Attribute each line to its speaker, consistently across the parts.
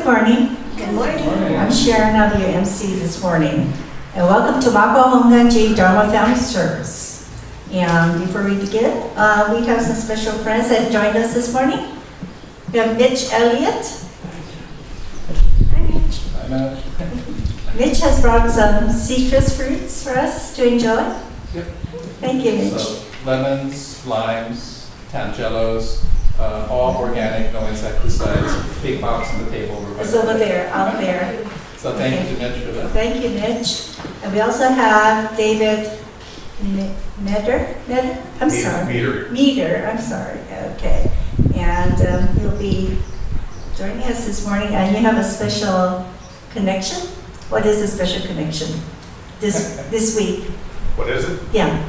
Speaker 1: morning.
Speaker 2: Good morning.
Speaker 1: I'm Sharon, I'll be your MC this morning. And welcome to Makawao Dharma Family Service. And before we begin, we have some special friends that joined us this morning. We have Mitch Elliott. Hi, Mitch.
Speaker 3: Hi, Mitch.
Speaker 1: Mitch has brought some citrus fruits for us to enjoy.
Speaker 3: Yep.
Speaker 1: Thank you, Mitch.
Speaker 3: So, lemons, limes, tangelos, all organic, no insecticides. Big box on the table.
Speaker 1: It's over there, out there.
Speaker 3: So thank you to Mitch for that.
Speaker 1: Thank you, Mitch. And we also have David Meter? I'm sorry. Meter, I'm sorry. Okay. And he'll be joining us this morning. And you have a special connection? What is the special connection this week?
Speaker 4: What is it?
Speaker 1: Yeah.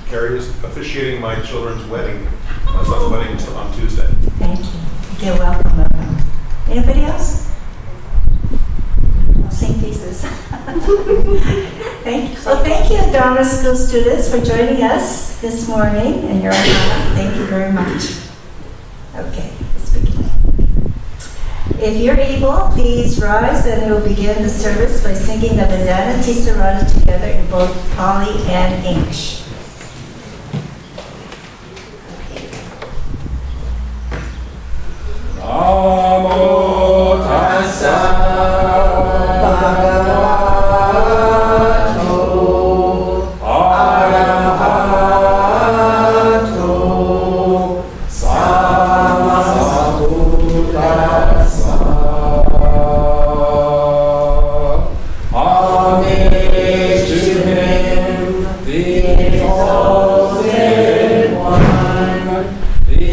Speaker 4: Carrie was officiating my children's wedding. I was at the wedding on Tuesday.
Speaker 1: Thank you. Okay, welcome. Anybody else? Same faces. Thank you. Well, thank you, Dharma School students, for joining us this morning. And you're on. Thank you very much. Okay, let's begin. If you're able, please rise and we'll begin the service by singing the Vandana Tisarada together in both Pali and English.
Speaker 3: Namo tassa bhagavato arahato sammasambuddhassa. Homage to him, the exalted one, the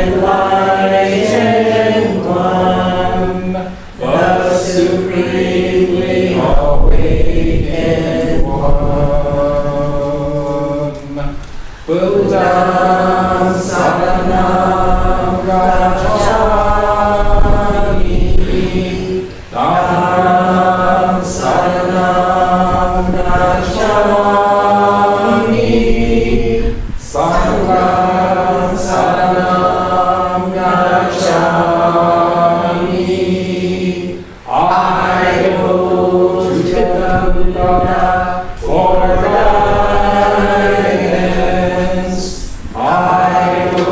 Speaker 3: enlightened one, the supremely awakened one. Buddham saranam gacchami, dhammam saranam gacchami, sangham saranam gacchami. I go to the Buddha for guidance. I go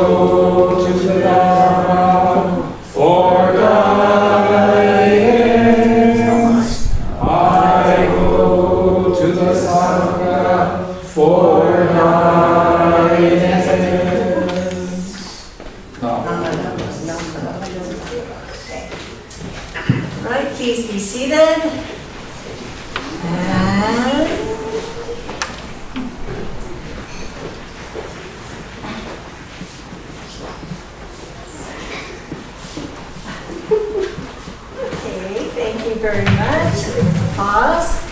Speaker 3: to the Dharma for guidance. I go to the Sangha for guidance.
Speaker 1: Right, please be seated. And okay, thank you very much. Pause.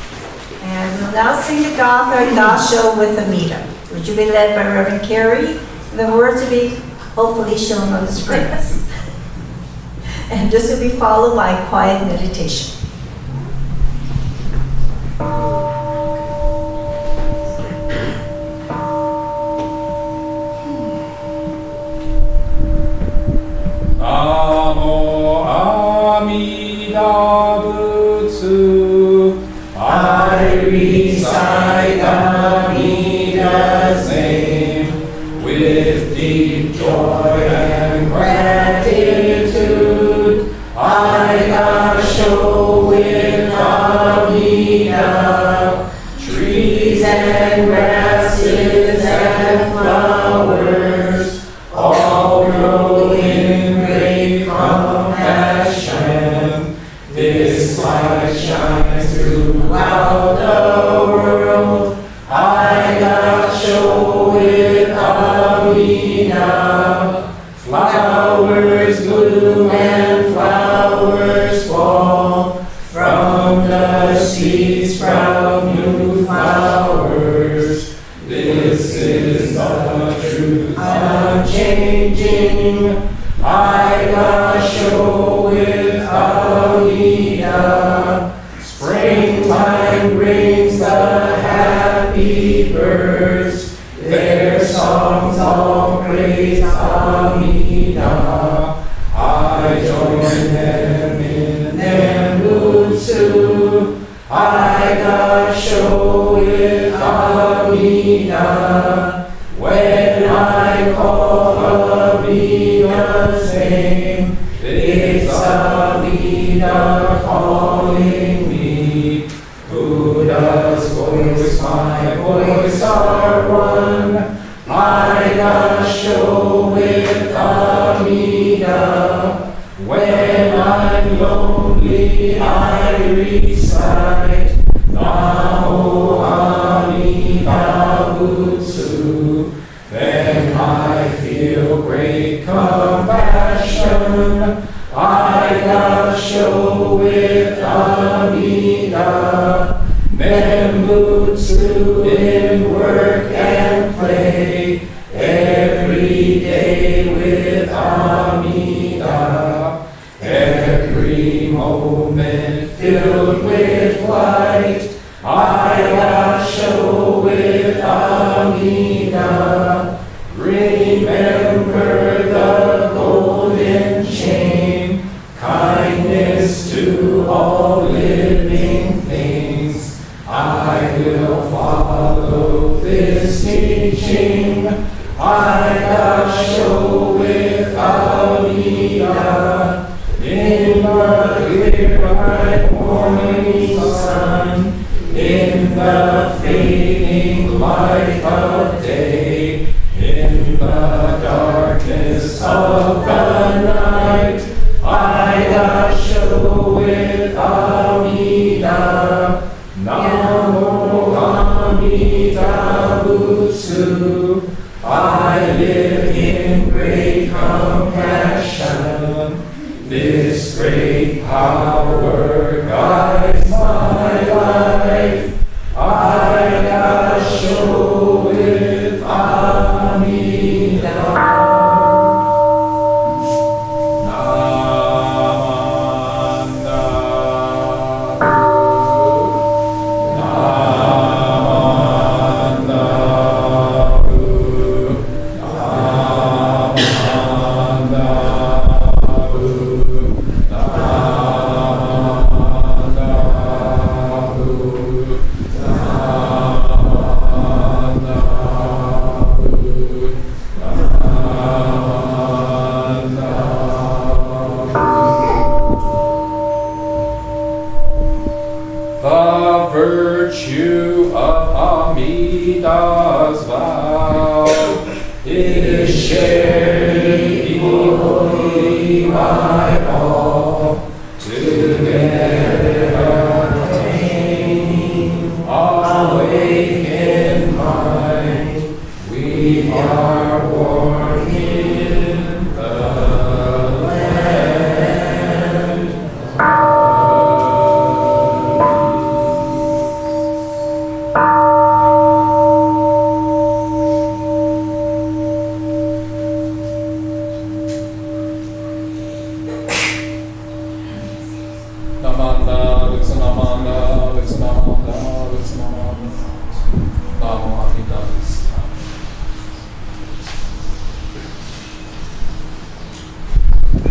Speaker 1: And we'll now sing the Gotha Dasho with Amita, which will be led by Reverend Carey. The words will be hopefully shown on the screens. And this will be followed by quiet meditation.
Speaker 3: Namo Amida Butsu. I recite Amida's name with deep joy and gratitude. I show with Amida, trees and grasses and flowers, all grow in great compassion. This light shines throughout the world. I show with Amida, flowers bloom and flowers fall. From the seeds sprout new flowers. This is the truth unchanging. I show with Amida. Springtime brings the happy birds. Their songs all praise Amida. I join them in
Speaker 2: with Amida. When I call Amida's name, it's Amida calling me. Who does voice my voice are one? I got show with Amida. When I'm lonely, I recite Namo Amida Butsu. Then I feel great compassion. I got show with Amida. Nembutsu in work and play, every day with Amida. Every moment filled with light, I got show with Amida. Remember the golden chain, kindness to all living things. I will follow this teaching. I got show with Amida. In the clear bright morning sun, in the fading light of day, in the darkness of the night, I got show with Amida. Namo Amida Butsu. I live in great compassion. This great power guides my life. I got show with Amida.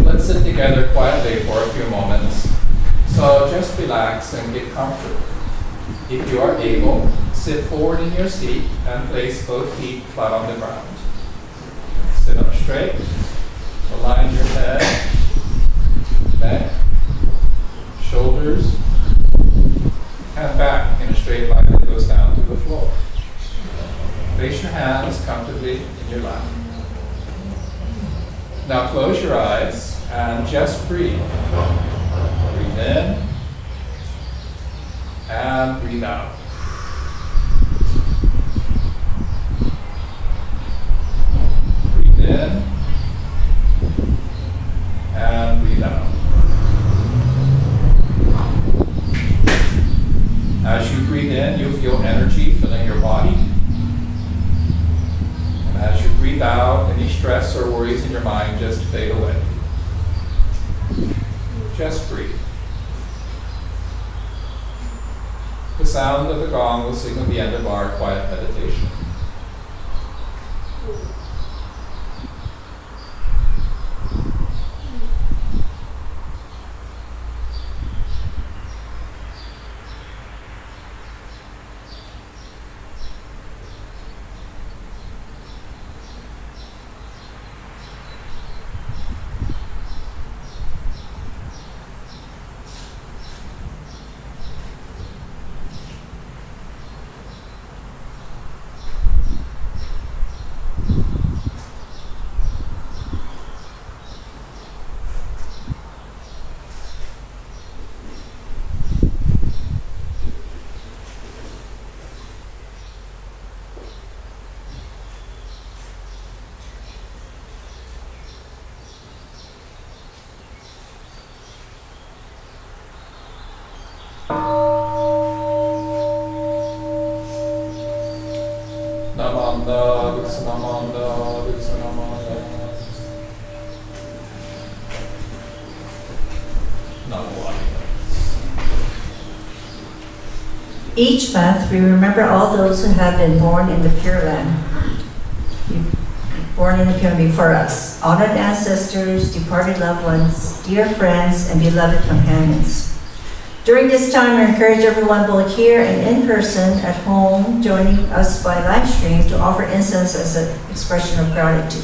Speaker 3: Let's sit together quietly for a few moments. So just relax and get comfortable. If you are able, sit forward in your seat and place both feet flat on the ground. Sit up straight. Align your head, neck, shoulders, and back in a straight line that goes down to the floor. Place your hands comfortably in your lap. Now close your eyes and just breathe. Breathe in and breathe out. Breathe in and breathe out. As you breathe in, you'll feel energy filling your body. And as you breathe out, any stress or worries in your mind just fade away. Just breathe. The sound of the gong will signal the end of our quiet meditation. Namanda, Vixanamanda, Vixanamanda.
Speaker 1: Each month, we remember all those who have been born in the Pure Land, born in the Pure Land before us, honored ancestors, departed loved ones, dear friends, and beloved companions. During this time, we encourage everyone, both here and in person, at home, joining us by live stream, to offer incense as an expression of gratitude.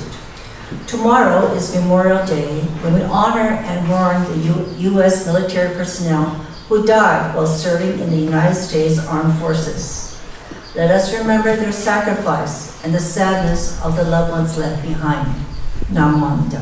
Speaker 1: Tomorrow is Memorial Day, when we honor and mourn the U.S. military personnel who died while serving in the United States Armed Forces. Let us remember their sacrifice and the sadness of the loved ones left behind. Namanda.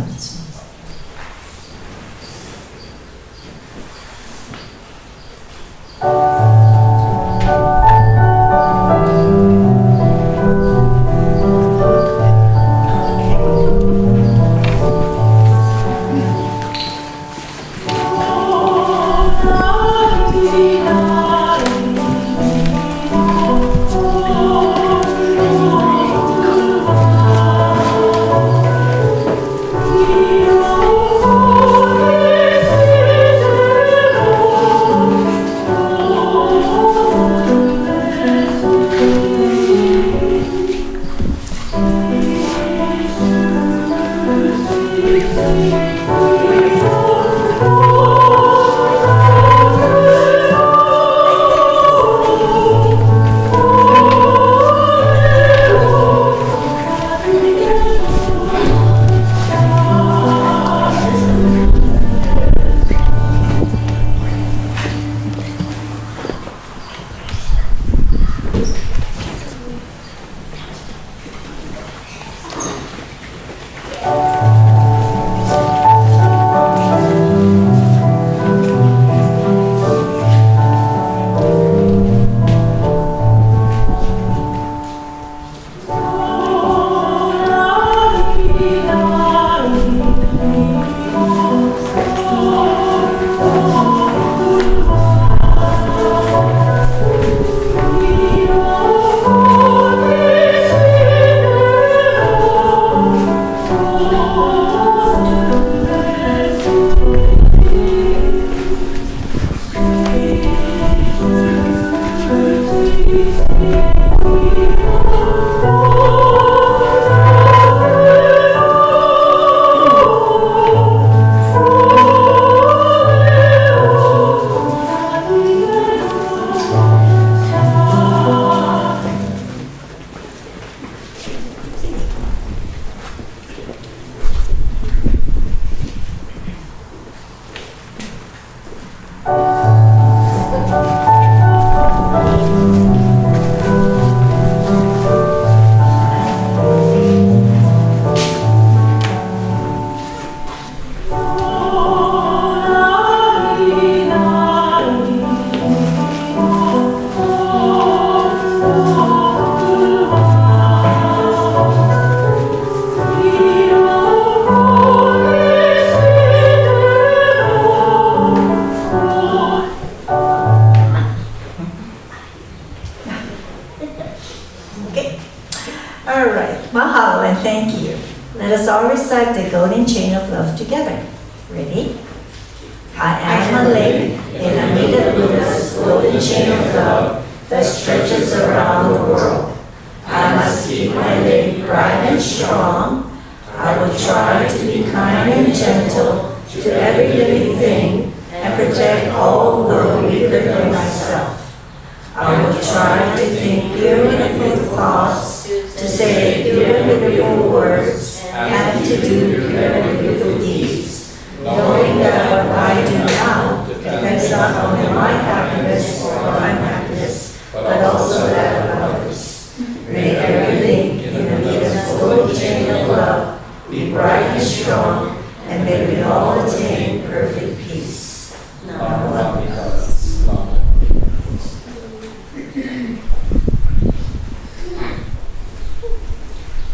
Speaker 1: Recite the golden chain of love together. Ready? I am a lake in a meter Buddha's golden chain of love that stretches around the world. I must keep my lake bright and strong. I will try to be kind and gentle to every living thing and protect all who are weaker than myself. I will try to think pure and good thoughts, to say pure and beautiful words, and to do pure and beautiful deeds, knowing that what I do now depends not only on my happiness or unhappiness, but also that of others. May everything in the Buddha's golden chain of love be bright and strong, and may we all attain perfect peace. Namaste.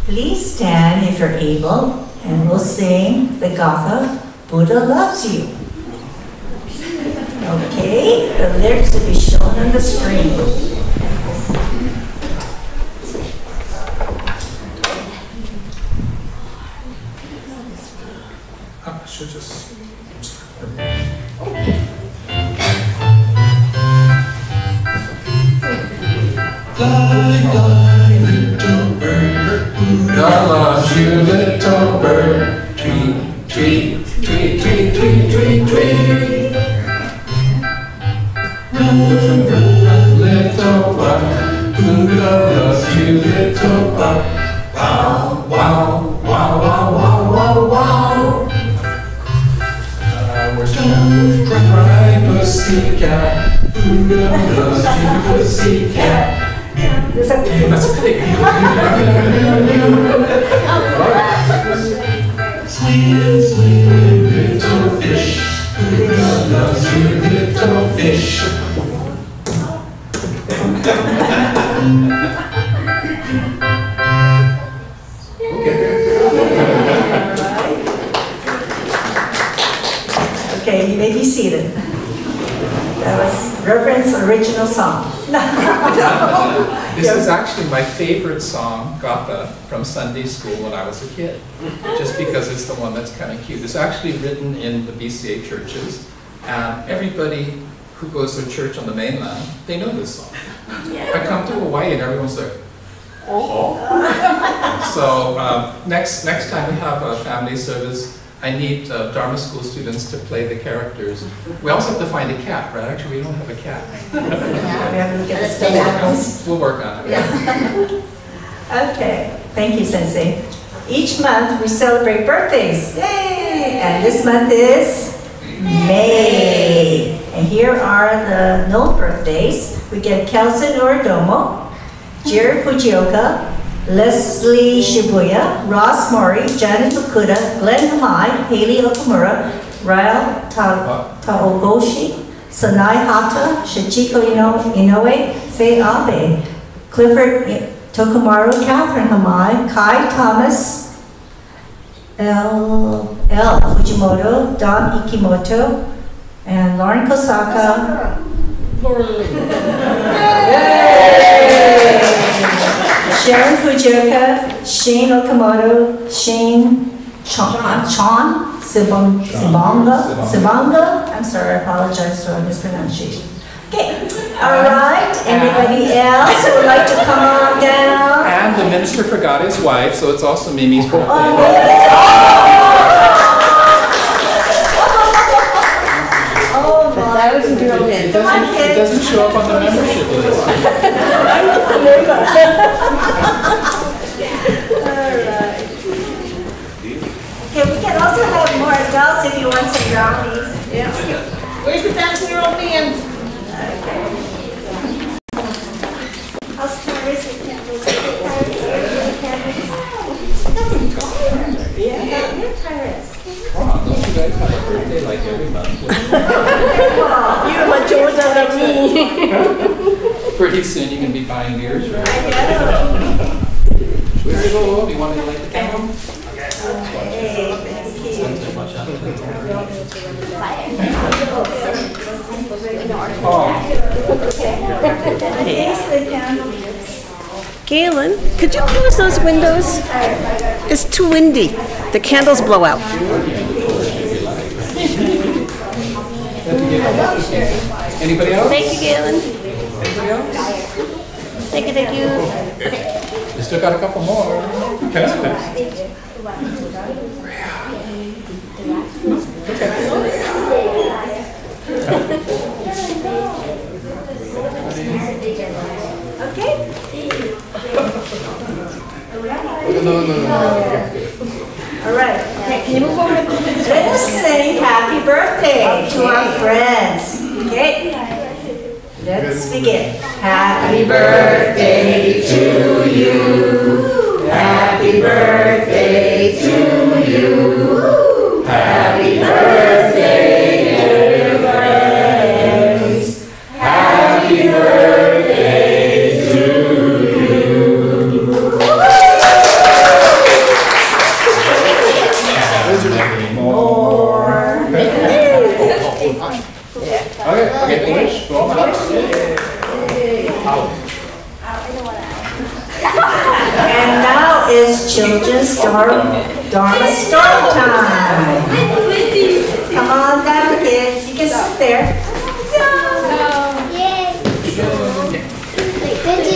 Speaker 1: Please stand if you're able, and we'll sing the Gatha, Buddha Loves You. Okay, the lyrics will be shown on the screen.
Speaker 2: Fly, fly, little bird. God loves you, little bird. Tweet, tweet, tweet, tweet, tweet, tweet, tweet. Run, run, run, little buck. Who loves you, little buck? Wow, wow, wow, wow, wow, wow, wow. We're gonna cry, pussycat. Who loves you, pussycat?
Speaker 3: That's pretty good.
Speaker 2: Swim, swim, little fish. Who loves you, little fish?
Speaker 1: Okay, you may be seated. That was Reverend's original song.
Speaker 3: This is actually my favorite song, Gatha, from Sunday school when I was a kid. Just because it's the one that's kind of cute. It's actually written in the BCA churches. And everybody who goes to church on the mainland, they know this song. I come to Hawaii and everyone's like, oh. So next time we have a family service, I need Dharma school students to play the characters. We also have to find a cat, right? Actually, we don't have a cat.
Speaker 1: Yeah, we have to look at the stuffed animals.
Speaker 3: We'll work on it.
Speaker 1: Yeah. Okay, thank you, Sensei. Each month we celebrate birthdays. Yay! And this month is May. And here are the null birthdays. We get Kelson Uradomo, Jir Fujioka, Leslie Shibuya, Ross Mori, Janet Fukuda, Glenn Hamai, Haley Okamura, Rael Taogoshi, Sanai Hata, Shichiko Inoue, Faye Abe, Clifford Tokumaru, Catherine Hamai, Kai Thomas, L. Fujimoto, Don Ikimoto, and Lauren Kosaka. Sharon Fujioka, Shane Okamoto, Shane Chon, Sibanga. I'm sorry, I apologize for mispronunciation. Okay, all right. Anybody else who would like to come on down?
Speaker 3: And the minister forgot his wife, so it's also Mimi's birthday.
Speaker 1: Oh my!
Speaker 5: That was brilliant.
Speaker 3: It doesn't show up on the membership list.
Speaker 1: Alright. Okay, we can also have more adults if you want some brownies.
Speaker 5: Yeah. Where's the 10-year-old man?
Speaker 1: How's Tyrus? Yeah, you're Tyrus.
Speaker 3: Wow, don't you guys have a birthday like every month?
Speaker 5: You're much older than me.
Speaker 3: Pretty soon you can be buying beers, right?
Speaker 1: I know.
Speaker 3: Where do you want to light the candle?
Speaker 1: Hey, thank you.
Speaker 5: Galen, could you close those windows? It's too windy. The candles blow out.
Speaker 3: Anybody else?
Speaker 5: Thank you, Galen.
Speaker 3: Anybody else?
Speaker 5: Thank you, thank you.
Speaker 3: We still got a couple more.
Speaker 1: Okay.
Speaker 3: No.
Speaker 1: All right. Can you move over? Let us sing happy birthday to our friends. Okay. Let's begin. Happy birthday to you. Happy birthday to you. Happy birthday, dear friends. Happy birthday to you. More.
Speaker 3: Okay, English. Go on.
Speaker 1: And now is children's Dharma story time. Come on down, kids. You can sit there.
Speaker 6: Yay! Benji,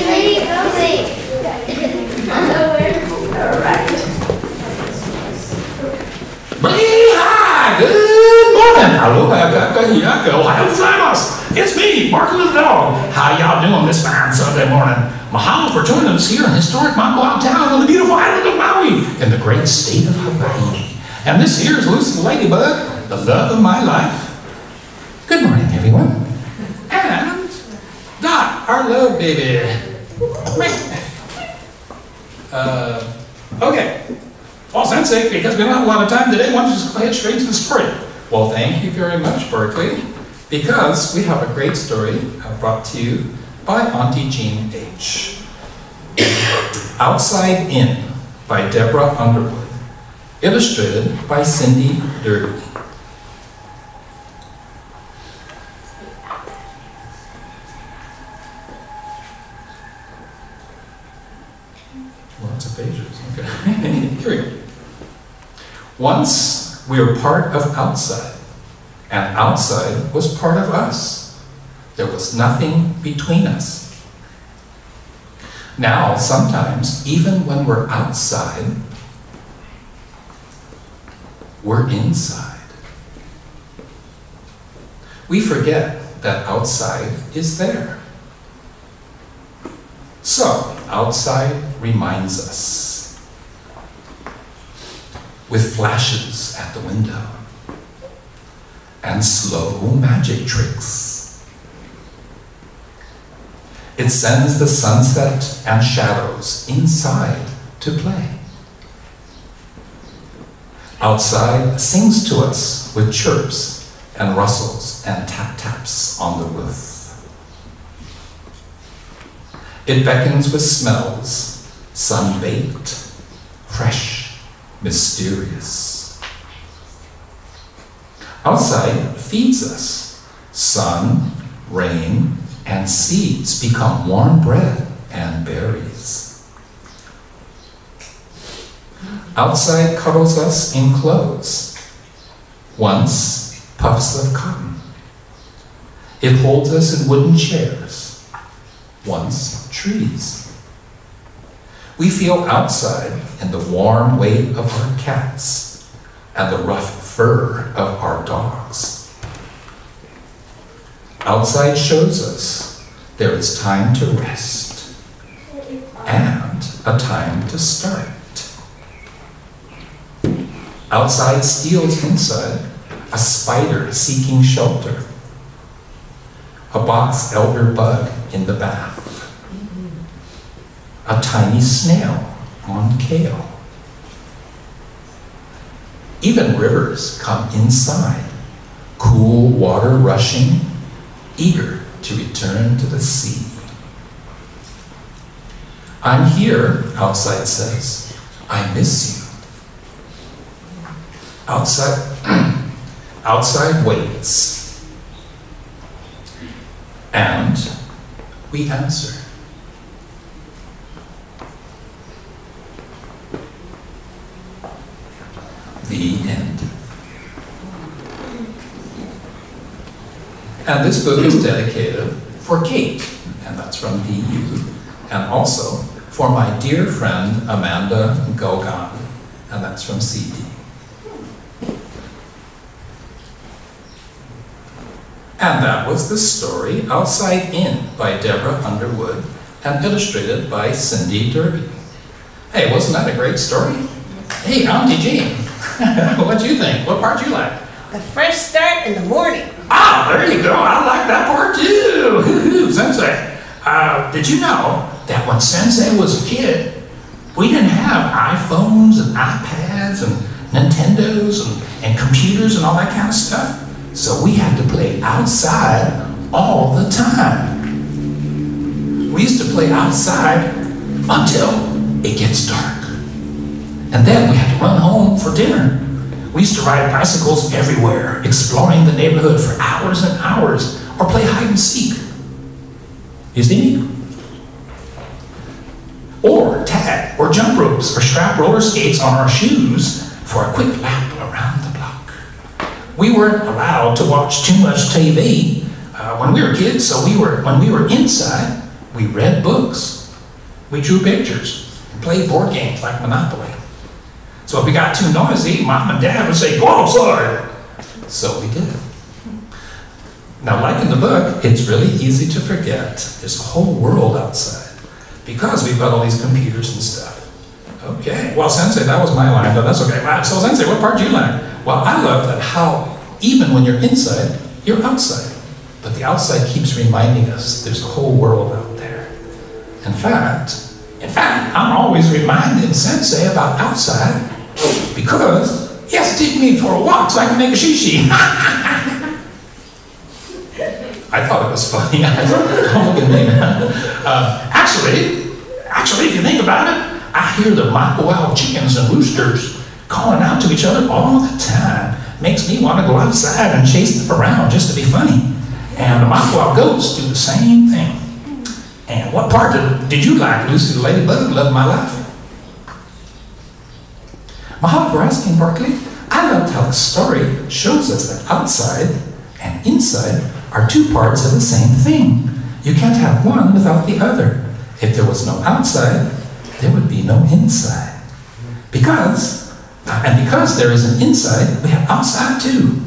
Speaker 2: Ohio gozaimasu. It's me, Mark the Dog. How y'all doing this fine Sunday morning? Mahalo for joining us here in historic Makawao town on the beautiful island of Maui in the great state of Hawaii. And this here is Lucy Ladybug, the love of my life. Good morning, everyone. And Dot, our love baby. Okay. Well, Sensei, because we don't have a lot of time today, why don't you just go ahead straight to the story? Well, thank you very much, Berkeley, because we have a great story brought to you by Auntie Jean H. Outside In by Deborah Underwood, illustrated by Cindy Derby. Lots of pages, okay. Here we go. Once we were part of outside, and outside was part of us. There was nothing between us. Now, sometimes, even when we're outside, we're inside. We forget that outside is there. So, outside reminds us, with flashes at the window and slow magic tricks. It sends the sunset and shadows inside to play. Outside sings to us with chirps and rustles and tap-taps on the roof. It beckons with smells, sun-baked, fresh, mysterious. Outside feeds us. Sun, rain, and seeds become warm bread and berries. Outside cuddles us in clothes, once puffs of cotton. It holds us in wooden chairs, once trees. We feel outside in the warm weight of our cats and the rough fur of our dogs. Outside shows us there is time to rest and a time to start. Outside steals inside a spider seeking shelter, a box elder bug in the bath, a tiny snail on kale. Even rivers come inside, cool water rushing, eager to return to the sea. I'm here, outside says. I miss you. Outside waits. And we answer. The end. And this book is dedicated for Kate, and that's from DU, and also for my dear friend Amanda Gogan, and that's from CD. And that was the story Outside In by Deborah Underwood and illustrated by Cindy Derby. Hey, wasn't that a great story? Hey, Auntie Jean, what'd you think? What part you like?
Speaker 5: The fresh start in the morning.
Speaker 2: Ah, there you go. I like that part too. Sensei, did you know that when Sensei was a kid, we didn't have iPhones and iPads and Nintendos and computers and all that kind of stuff? So we had to play outside all the time. We used to play outside until it gets dark. And then we had to run home for dinner. We used to ride bicycles everywhere, exploring the neighborhood for hours and hours, or play hide and seek. You see me? Or tag, or jump ropes, or strap roller skates on our shoes for a quick lap around the block. We weren't allowed to watch too much TV when we were kids, so when we were inside, we read books, we drew pictures, and played board games like Monopoly. So if we got too noisy, Mom and Dad would say, "Go outside." So we did. Now, like in the book, it's really easy to forget there's a whole world outside because we've got all these computers and stuff. Okay, well, Sensei, that was my line, but that's okay. So, Sensei, what part do you like? Well, I love that how even when you're inside, you're outside. But the outside keeps reminding us there's a whole world out there. In fact, I'm always reminding Sensei about outside because he has to take me for a walk so I can make a shishi. I thought it was funny. Don't look at me. Actually, if you think about it, I hear the Makawao chickens and roosters calling out to each other all the time. Makes me want to go outside and chase them around just to be funny. And the Makawao goats do the same thing. And what part did you like, Lucy the Ladybug? Love my life? Mahalo for asking, Barkley. I loved how the story shows us that outside and inside are two parts of the same thing. You can't have one without the other. If there was no outside, there would be no inside. Because there is an inside, we have outside too.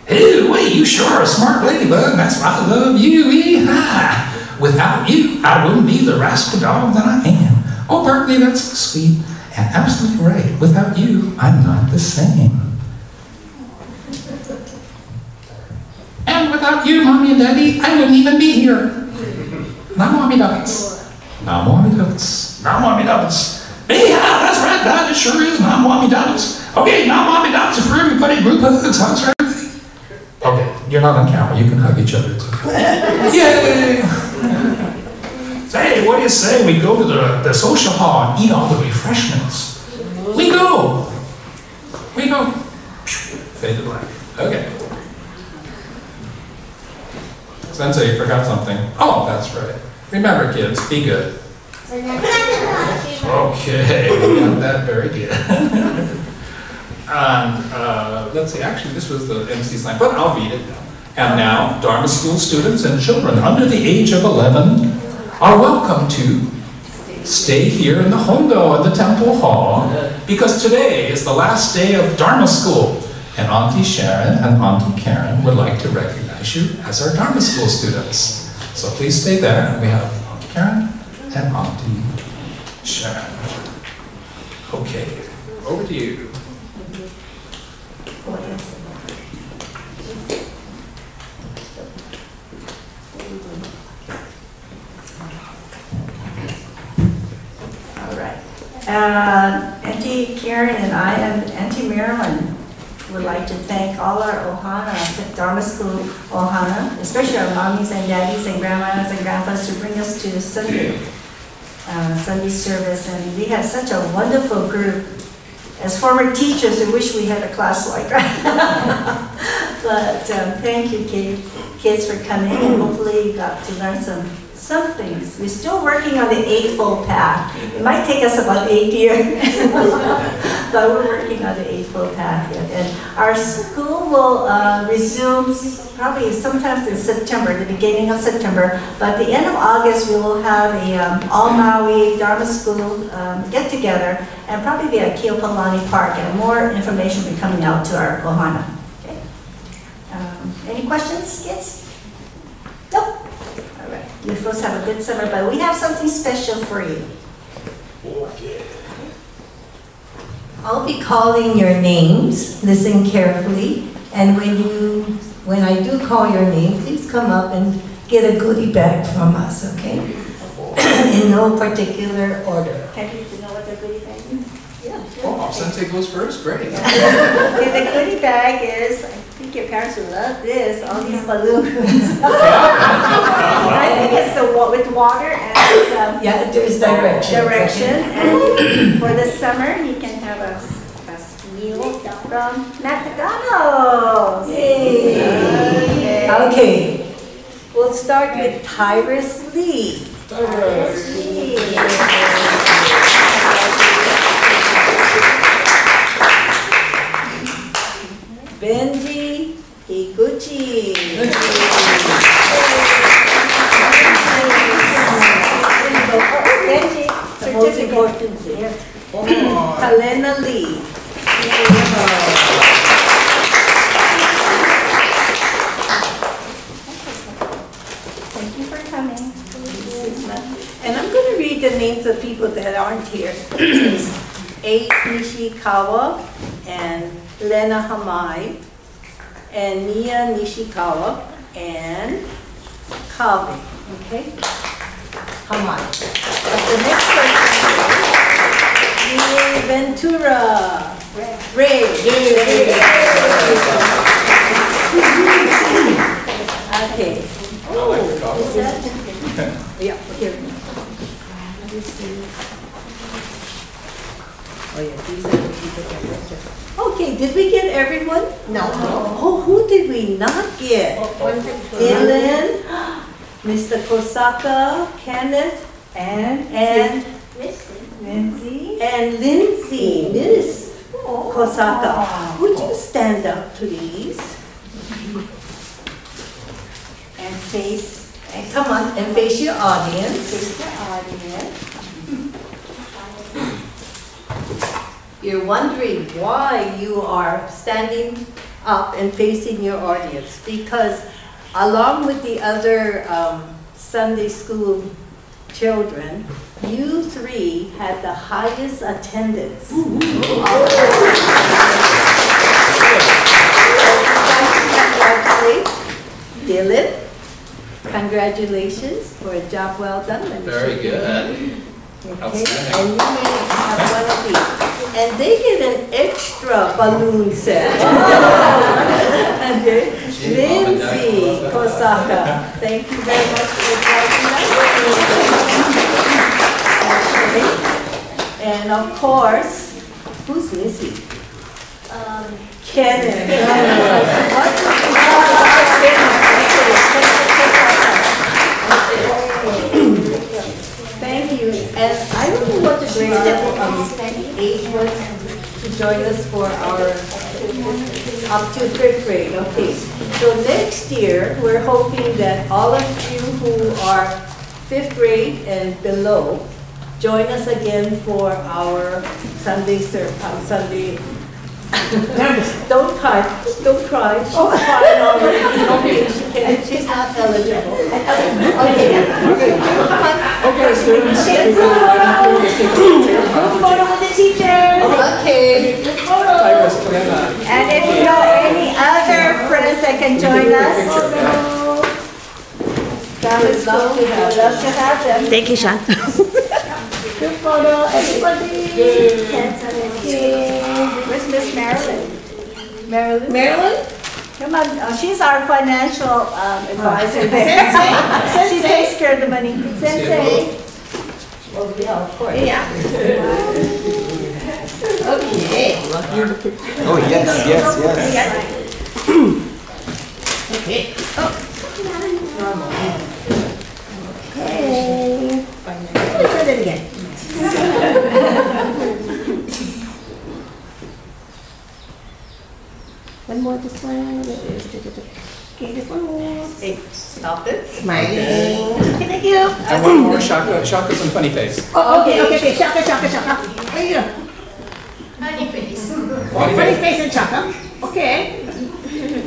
Speaker 2: Hey, wait, you sure are a smart ladybug. That's why I love you. Yee-haw. Without you, I wouldn't be the rascal dog that I am. Oh, Berkeley, that's so sweet. And absolutely right. Without you, I'm not the same. And without you, Mommy and Daddy, I wouldn't even be here. Now, Mommy Ducks. Now, Mommy Ducks. Now, Mommy Ducks. Yeah, that's right, Dad. It sure is. Now, Mommy Ducks. Okay, now, Mommy Ducks are for everybody. Group hugs, hugs for everybody. Okay, you're not on camera. You can hug each other too. Yay! Say, what do you say we go to the social hall and eat all the refreshments? We go. Fade to black. Okay. Sensei, you forgot something. Oh, that's right. Remember, kids, be good. Okay, we got that very good. And let's see, actually this was the MC slide, but I'll read it now. And now, Dharma school students and children under the age of 11 are welcome to stay here in the Hondo in the temple hall because today is the last day of Dharma school. And Auntie Sharon and Auntie Karen would like to recognize you as our Dharma school students. So please stay there. We have Auntie Karen and Auntie Sharon. Okay, over to you.
Speaker 1: All right. Auntie Karen and I and Auntie Marilyn would like to thank all our Ohana, Dharma School Ohana, especially our mommies and daddies and grandmas and grandpas who bring us to Sunday service. And we have such a wonderful group. As former teachers, I wish we had a class like that. But thank you, kids, for coming. And hopefully you got to learn some things. We're still working on the Eightfold Path. It might take us about 8 years, but we're working on the Eightfold Path yet. And our school will resume probably sometime in September, the beginning of September. But at the end of August, we will have a all Maui Dharma School get together and probably be at Keopalani Park. And more information will be coming out to our Ohana. Okay. Any questions, kids? Nope. You're supposed to have a good summer, but we have something special for you.
Speaker 2: Okay.
Speaker 6: I'll be calling your names. Listen carefully. And when I do call your name, please come up and get a goodie bag from us, okay? In no particular order.
Speaker 1: Can you know what the goodie bag is? Yeah.
Speaker 2: Oh, Sensei goes first? Great.
Speaker 1: Okay, the goodie bag is, I think your parents will love this, all these balloons. I think it's with water and
Speaker 6: Yeah, there's direction.
Speaker 1: And for the summer, you can have a meal from McDonald's.
Speaker 6: Yay! Okay. We'll start with Tyrus Lee.
Speaker 1: Tyrus Lee.
Speaker 6: Benji Higuchi.
Speaker 1: Benji,
Speaker 6: The most important thing. Helena Lee.
Speaker 1: Thank you for coming.
Speaker 6: And I'm going to read the names of people that aren't here. Ace Nishikawa and Lena Hamai and Mia Nishikawa and Kavi. Okay? Hamai. The next person is Ray Ventura. Ray. Okay.
Speaker 3: I like the coffee.
Speaker 6: Is that? Yeah, here. Oh yeah, these are the people that left it. Okay, did we get everyone? No. Oh, who did we not get? Dylan, Mr. Kosaka, Kenneth, and Lindsay. And Lindsay, Miss Kosaka. Would you stand up, please? And face. And come on, and face your audience.
Speaker 1: Face the audience.
Speaker 6: You're wondering why you are standing up and facing your audience, because along with the other Sunday school children, you three had the highest attendance. Congratulate Dylan. Congratulations for a job well done.
Speaker 3: Very good.
Speaker 6: Okay,
Speaker 3: Outstanding.
Speaker 6: and you may have one of these. And they get an extra balloon set. Okay. Lindsay Kosaka, thank you very much for joining us. Okay. And of course, who's Missy? Kenneth. Thank you. And I don't know what the grade age was to join us for our up to 3rd grade. Okay. So next year, we're hoping that all of you who are 5th grade and below join us again for our Sunday Sunday. Don't cry. Don't cry. She's crying already. Okay, she's not eligible. Okay, students. Group photo with the teachers. Okay.
Speaker 1: And if you know any other friends that can join us,
Speaker 6: That is love to have.
Speaker 1: love to have them.
Speaker 5: Thank you, Sean.
Speaker 1: Group photo, everybody. Where's Miss Marilyn? Marilyn? Come on, she's our financial advisor there. She takes care of the money. Sensei.
Speaker 6: Oh, yeah, of course.
Speaker 1: Yeah.
Speaker 6: Okay.
Speaker 7: Oh, yes.
Speaker 6: Okay.
Speaker 1: Okay.
Speaker 6: Try that again.
Speaker 5: One more this one. Okay, this one more.
Speaker 6: Hey, stop it.
Speaker 5: Smiling. Okay, thank you.
Speaker 3: And one more, Shaka. Shaka's some funny face.
Speaker 5: Oh, okay. Shaka. There you go.
Speaker 3: Funny
Speaker 5: Funny
Speaker 3: face.
Speaker 5: face and Shaka. Okay.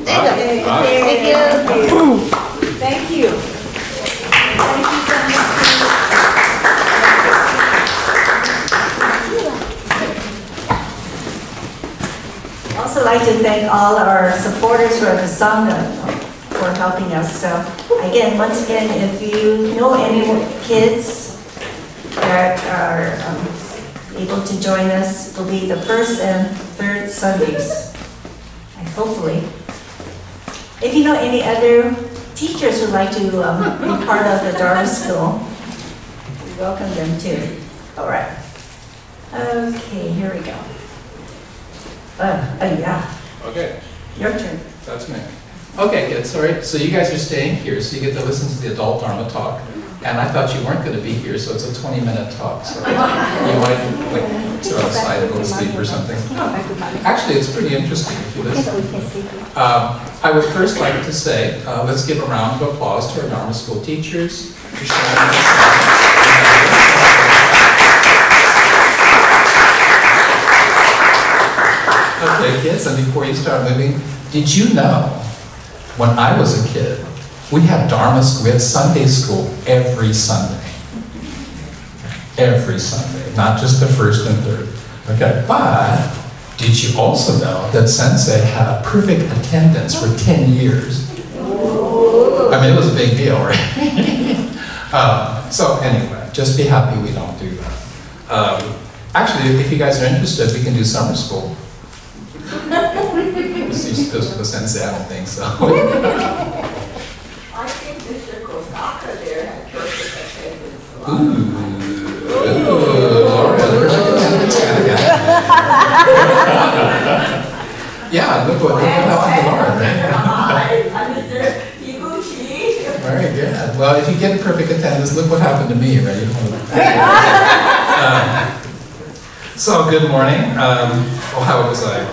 Speaker 5: There you go.
Speaker 6: Thank you. Thank you. I'd also like to thank all our supporters for the Sangha for helping us. So again, once again, if you know any kids that are able to join us, it will be the 1st and 3rd Sundays, and hopefully. If you know any other teachers who'd like to be part of the Dharma school, we welcome them too. All right. Okay, here we go. Yeah,
Speaker 3: Okay,
Speaker 6: your turn.
Speaker 3: that's me. Okay, good, sorry. So you guys are staying here, so you get to listen to the adult Dharma talk. And I thought you weren't going to be here, so it's a 20-minute talk. So you might sit outside and go to sleep or something. Actually, it's pretty interesting if you listen. I would first like to say, let's give a round of applause to our Dharma school teachers for sharing this. Okay, kids, and before you start moving, did you know when I was a kid,
Speaker 2: We had Dharma school, we had Sunday school every Sunday. Every Sunday, not just the first and third. Okay, but did you also know that Sensei had perfect attendance for 10 years? I mean, it was a big deal, right? So anyway, just be happy we don't do that. Actually, if you guys are interested, we can do summer school. The Sensei, I don't think so.
Speaker 8: I think Mr. Kosaka there had perfect attendance.
Speaker 2: Ooh, Laura, yeah, look what happened to Laura, right?
Speaker 8: Mr. Higuchi.
Speaker 2: Very good. Well, if you get perfect attendance, look what happened to me, right? So, good morning. How was I?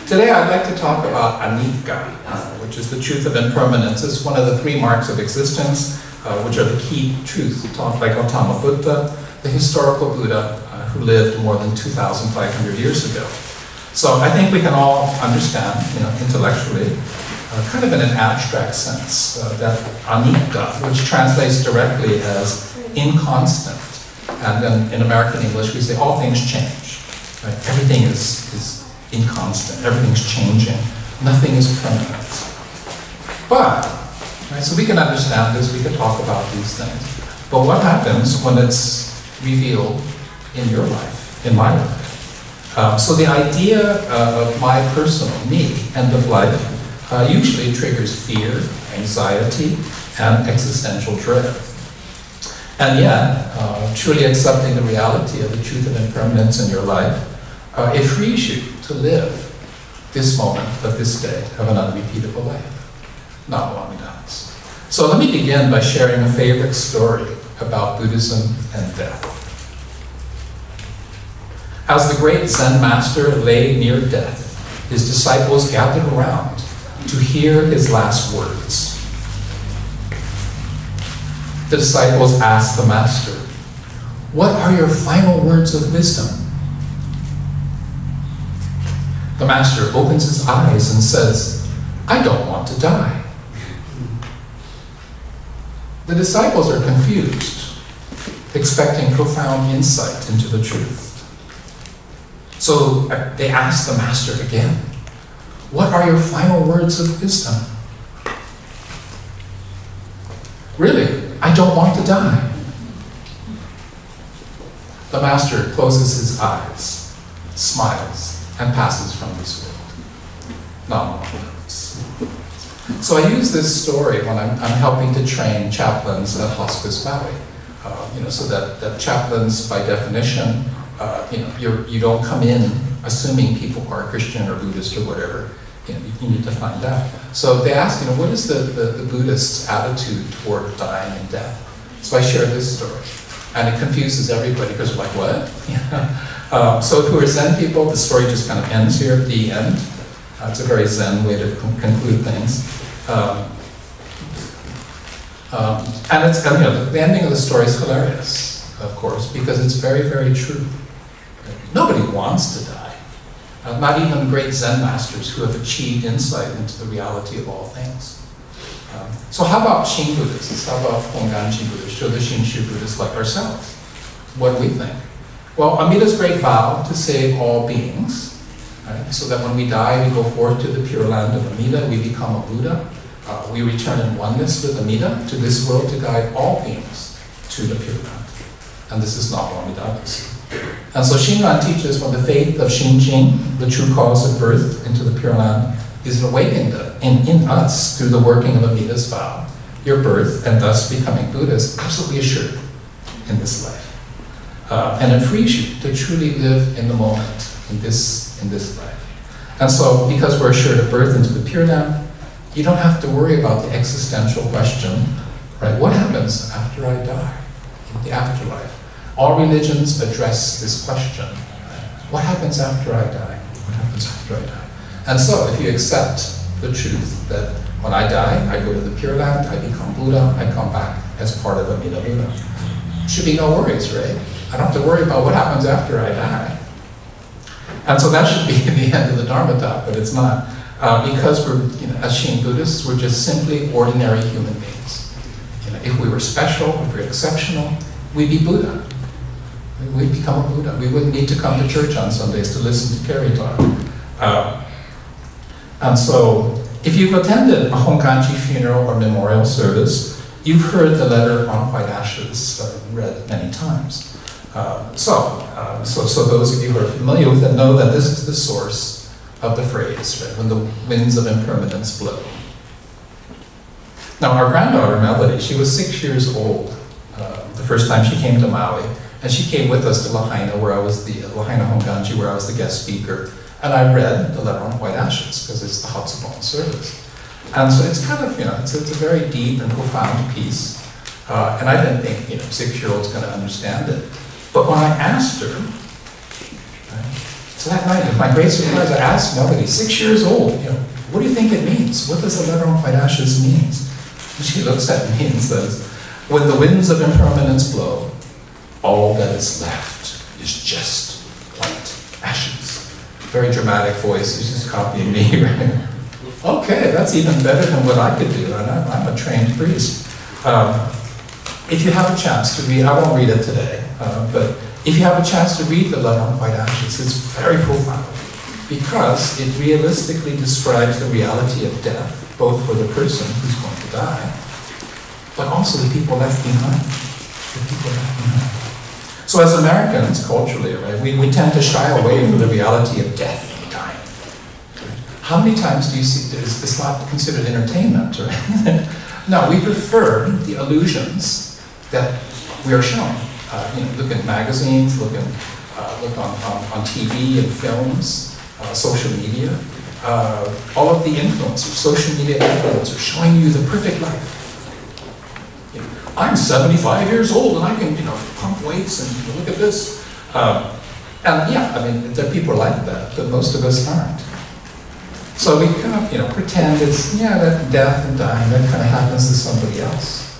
Speaker 2: Today I'd like to talk about anicca, which is the truth of impermanence. It's one of the 3 marks of existence, which are the key truths taught by Gautama Buddha, the historical Buddha who lived more than 2,500 years ago. So I think we can all understand, intellectually, kind of in an abstract sense, that anicca, which translates directly as inconstant, and then in American English we say all things change. Right? Everything is inconstant, everything's changing, nothing is permanent. But, right, so we can understand this, we can talk about these things. But what happens when it's revealed in your life, in my life? So the idea of my personal, me, end of life, usually triggers fear, anxiety, and existential dread. And yet, truly accepting the reality of the truth of impermanence in your life, it frees you to live this moment of this day of an unrepeatable life. Not one doubts. So let me begin by sharing a favorite story about Buddhism and death. As the great Zen master lay near death, his disciples gathered around to hear his last words. The disciples asked the master, "What are your final words of wisdom?" The master opens his eyes and says, "I don't want to die." The disciples are confused, expecting profound insight into the truth. So they ask the master again, "What are your final words of wisdom?" "Really, I don't want to die." The master closes his eyes, smiles, and passes from this world. Not more words. So I use this story when I'm helping to train chaplains at Hospice Valley. So that chaplains, by definition, you don't come in assuming people are Christian or Buddhist or whatever. You need to find out. So they ask, what is the Buddhist attitude toward dying and death? So I share this story. And it confuses everybody because they're like, what? So if we're Zen people, the story just kind of ends here at the end. It's a very Zen way to conclude things. The ending of the story is hilarious, of course, because it's very, very true. Nobody wants to die. Not even great Zen masters who have achieved insight into the reality of all things. So how about Shin Buddhists? How about Honganji Buddhists, Shodo Shinshu Buddhists like ourselves? What do we think? Well, Amida's great vow to save all beings, right? So that when we die, we go forth to the pure land of Amida, we become a Buddha. We return in oneness with Amida to this world to guide all beings to the pure land. And this is not Amida's. And so Shinran teaches when the faith of Shinjin, the true cause of birth into the pure land, is awakened in us through the working of Amida's vow, your birth and thus becoming Buddha is absolutely assured in this life. And it frees you to truly live in the moment, in this life. And so, because we're assured of birth into the Pure Land, you don't have to worry about the existential question, right? What happens after I die? In the afterlife. All religions address this question. What happens after I die? What happens after I die? And so, if you accept the truth that when I die, I go to the Pure Land, I become Buddha, I come back as part of Amida Buddha. Should be no worries, right? I don't have to worry about what happens after I die. And so that should be the end of the Dharma talk, but it's not. because we're, as Shin Buddhists, we're just simply ordinary human beings. If we were special, if we were exceptional, we'd be Buddha. We'd become a Buddha. We wouldn't need to come to church on Sundays to listen to Carrie talk. And so, if you've attended a Honganji funeral or memorial service, you've heard the letter on white ashes read many times. So those of you who are familiar with it know that this is the source of the phrase, right? When the winds of impermanence blow. Now, our granddaughter, Melody, she was 6 years old the first time she came to Maui, and she came with us to Lahaina, Lahaina Honganji, where I was the guest speaker, and I read the letter on white ashes, because it's the Hatsubon service. And so it's kind of, it's a very deep and profound piece, and I didn't think, 6-year-old's going to understand it. But when I asked her, right, so that night, to my great surprise, I asked Melody, 6 years old, what do you think it means? What does the letter on white ashes mean? And she looks at me and says, when the winds of impermanence blow, all that is left is just white ashes. Very dramatic voice, she's just copying me, right? Okay, that's even better than what I could do, and I'm a trained priest. If you have a chance to read, I won't read it today, but if you have a chance to read the letter on white ashes, it's very profound, because it realistically describes the reality of death, both for the person who's going to die, but also the people left behind. The people left behind. So as Americans, culturally, right, we tend to shy away from the reality of death and dying. How many times do you see it's not considered entertainment, right? No, we prefer the illusions that we are shown. Look at magazines, look on TV and films, social media. All of the influencers, social media influencers, showing you the perfect life. I'm 75 years old and I can, pump weights and look at this. And yeah, there are people like that, but most of us aren't. So we kind of, pretend it's, that death and dying, that kind of happens to somebody else.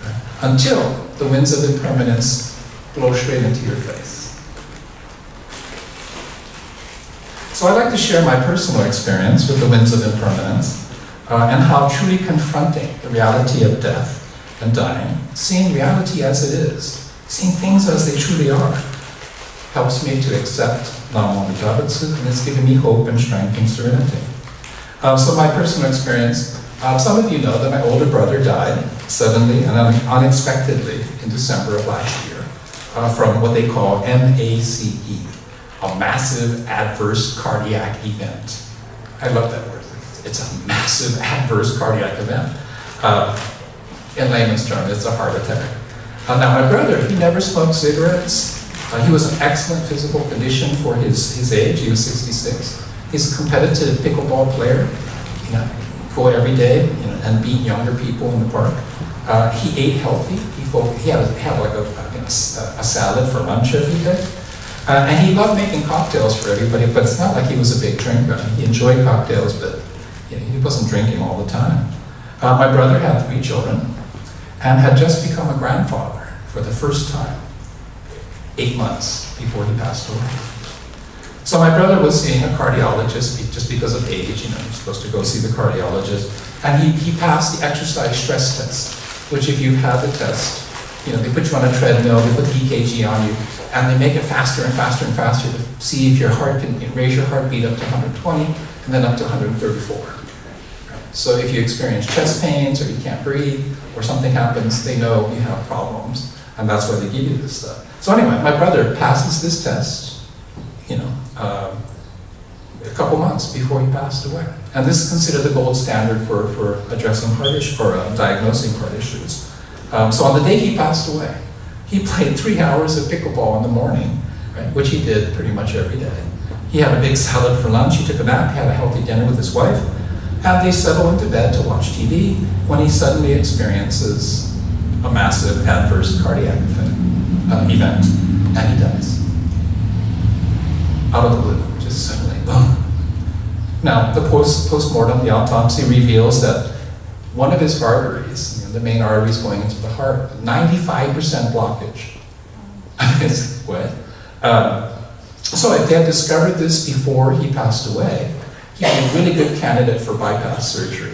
Speaker 2: Right? Until the winds of impermanence blow straight into your face. So I'd like to share my personal experience with the winds of impermanence and how truly confronting the reality of death and dying, seeing reality as it is, seeing things as they truly are, helps me to accept Nam-myoho-jitabutsu, and it's given me hope and strength and serenity. So my personal experience, some of you know that my older brother died suddenly and unexpectedly in December of last year from what they call MACE, a massive adverse cardiac event. I love that word. It's a massive adverse cardiac event. In layman's terms, it's a heart attack. Now my brother, he never smoked cigarettes. He was in excellent physical condition for his age. He was 66. He's a competitive pickleball player. Go every day and beat younger people in the park. He ate healthy. He had like a salad for lunch every day. And he loved making cocktails for everybody, but it's not like he was a big drinker. He enjoyed cocktails, but he wasn't drinking all the time. My brother had 3 children and had just become a grandfather for the first time 8 months before he passed away. So my brother was seeing a cardiologist just because of age, you're supposed to go see the cardiologist, and he passed the exercise stress test, which if you've had the test, they put you on a treadmill, they put EKG on you, and they make it faster and faster and faster to see if your heart can raise your heartbeat up to 120 and then up to 134. So if you experience chest pains or you can't breathe or something happens, they know you have problems, and that's why they give you this stuff. So anyway, my brother passes this test, a couple months before he passed away. And this is considered the gold standard for addressing heart issues or diagnosing heart issues. So on the day he passed away, he played 3 hours of pickleball in the morning, right, which he did pretty much every day. He had a big salad for lunch, he took a nap, he had a healthy dinner with his wife, and they settle into bed to watch TV when he suddenly experiences a massive adverse cardiac event, and he dies. Out of the blue, just suddenly, boom. Now, the post-mortem, the autopsy reveals that one of his arteries, the main arteries going into the heart, 95% blockage. What? So if they had discovered this before he passed away, He'd be a really good candidate for bypass surgery.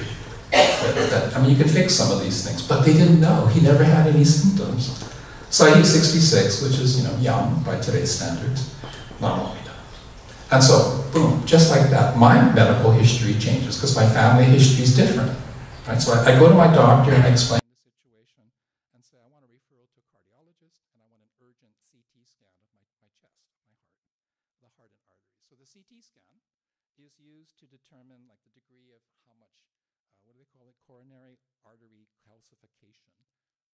Speaker 2: I mean, you can fix some of these things, but they didn't know. He never had any symptoms. So he was 66, which is, young by today's standards. Not only done. And so, boom, just like that, my medical history changes because my family history is different. Right? So I go to my doctor and I explain the situation and say, I want a referral to a cardiologist and I want an urgent CT scan of my chest, my heart, the heart and arteries. So the CT scan is used to determine like the degree of how much, what do they call it, coronary artery calcification.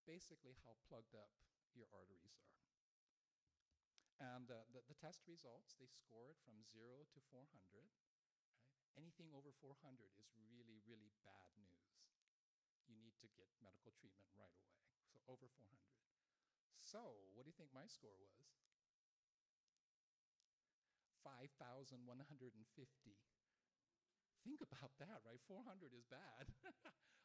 Speaker 2: Basically how plugged up your arteries are. And the test results, they score it from 0 to 400. Right? Anything over 400 is really, really bad news. You need to get medical treatment right away. So over 400. So what do you think my score was? 5,150. Think about that, right? 400 is bad.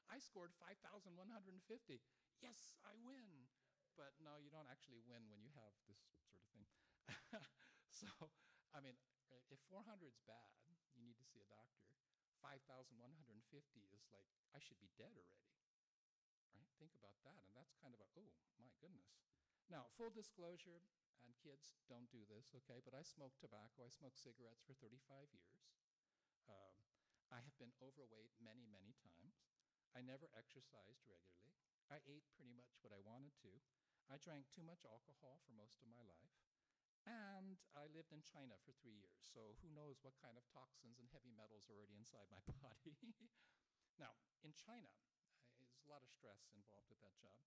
Speaker 2: I scored 5,150. Yes, I win. But no, you don't actually win when you have this sort of thing. So, I mean, if 400 is bad, you need to see a doctor. 5,150 is like, I should be dead already. Right? Think about that. And that's kind of oh, my goodness. Now, full disclosure, and kids don't do this, okay, but I smoked tobacco. I smoked cigarettes for 35 years. I have been overweight many, many times. I never exercised regularly. I ate pretty much what I wanted to. I drank too much alcohol for most of my life. And I lived in China for 3 years. So who knows what kind of toxins and heavy metals are already inside my body. Now, in China, there's a lot of stress involved with that job.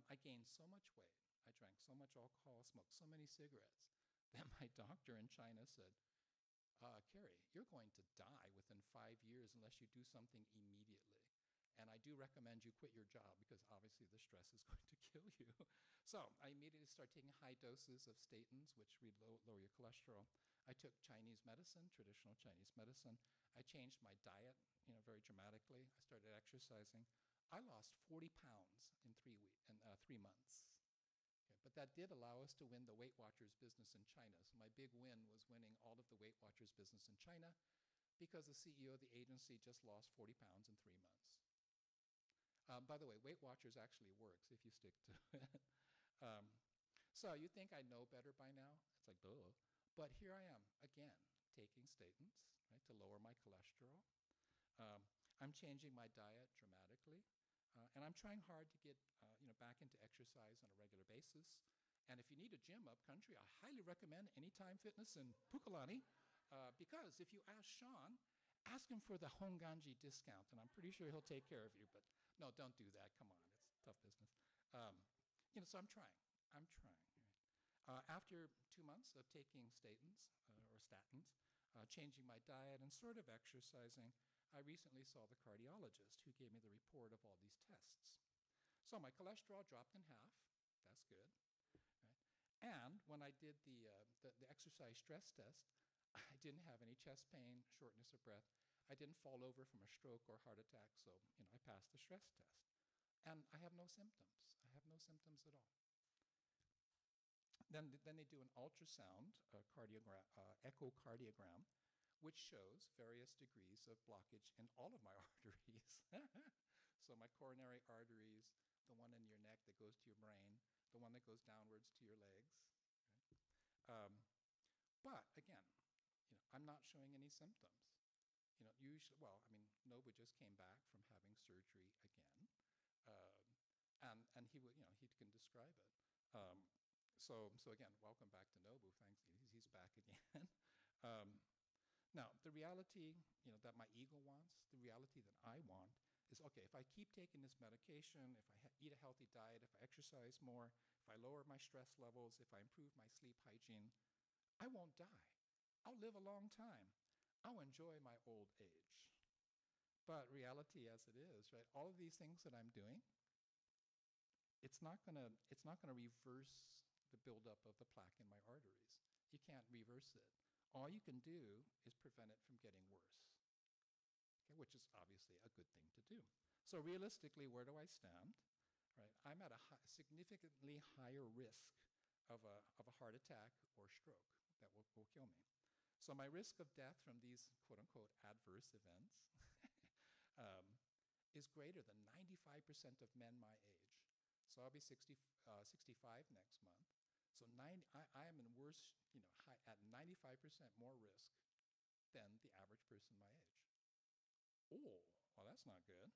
Speaker 2: I gained so much weight. I drank so much alcohol, smoked so many cigarettes that my doctor in China said, Carrie, you're going to die within 5 years unless you do something immediately. And I do recommend you quit your job because obviously the stress is going to kill you. So I immediately started taking high doses of statins, which lower your cholesterol. I took Chinese medicine, traditional Chinese medicine. I changed my diet, very dramatically. I started exercising. I lost 40 pounds in 3 months. Okay, but that did allow us to win the Weight Watchers business in China. So my big win was winning all of the Weight Watchers business in China because the CEO of the agency just lost 40 pounds in 3 months. By the way, Weight Watchers actually works if you stick to it. So you think I know better by now? It's like, duh. But here I am, again, taking statins, right, to lower my cholesterol. I'm changing my diet dramatically. And I'm trying hard to get back into exercise on a regular basis. And if you need a gym up country, I highly recommend Anytime Fitness in Pukalani. Because if you ask Sean, ask him for the Honganji discount, and I'm pretty sure he'll take care of you. But no, don't do that. Come on, it's tough business. So I'm trying. After 2 months of taking statins, changing my diet and sort of exercising, I recently saw the cardiologist who gave me the report of all these tests. So my cholesterol dropped in half. That's good. Right? And when I did the exercise stress test, I didn't have any chest pain, shortness of breath. I didn't fall over from a stroke or heart attack, so I passed the stress test. And I have no symptoms. I have no symptoms at all. Then they do an ultrasound, echocardiogram, which shows various degrees of blockage in all of my arteries. So my coronary arteries, the one in your neck that goes to your brain, the one that goes downwards to your legs. Right? But again, I'm not showing any symptoms. Usually, Nobu just came back from having surgery again, and he can describe it. So again, welcome back to Nobu. Thanks, he's back again. Now, the reality, that my ego wants, the reality that I want is, okay, if I keep taking this medication, if I eat a healthy diet, if I exercise more, if I lower my stress levels, if I improve my sleep hygiene, I won't die. I'll live a long time. I'll enjoy my old age. But reality as it is, right? All of these things that I'm doing, it's not gonna reverse the buildup of the plaque in my arteries. You can't reverse it. All you can do is prevent it from getting worse, okay, which is obviously a good thing to do. So realistically, where do I stand? Right, I'm at a significantly higher risk of a heart attack or stroke that will kill me.
Speaker 3: So my risk of death from these quote-unquote adverse events is greater than 95% of men my age. So I'll be 65 next month. So I am in worse, at 95% more risk than the average person my age. Oh, well, that's not good.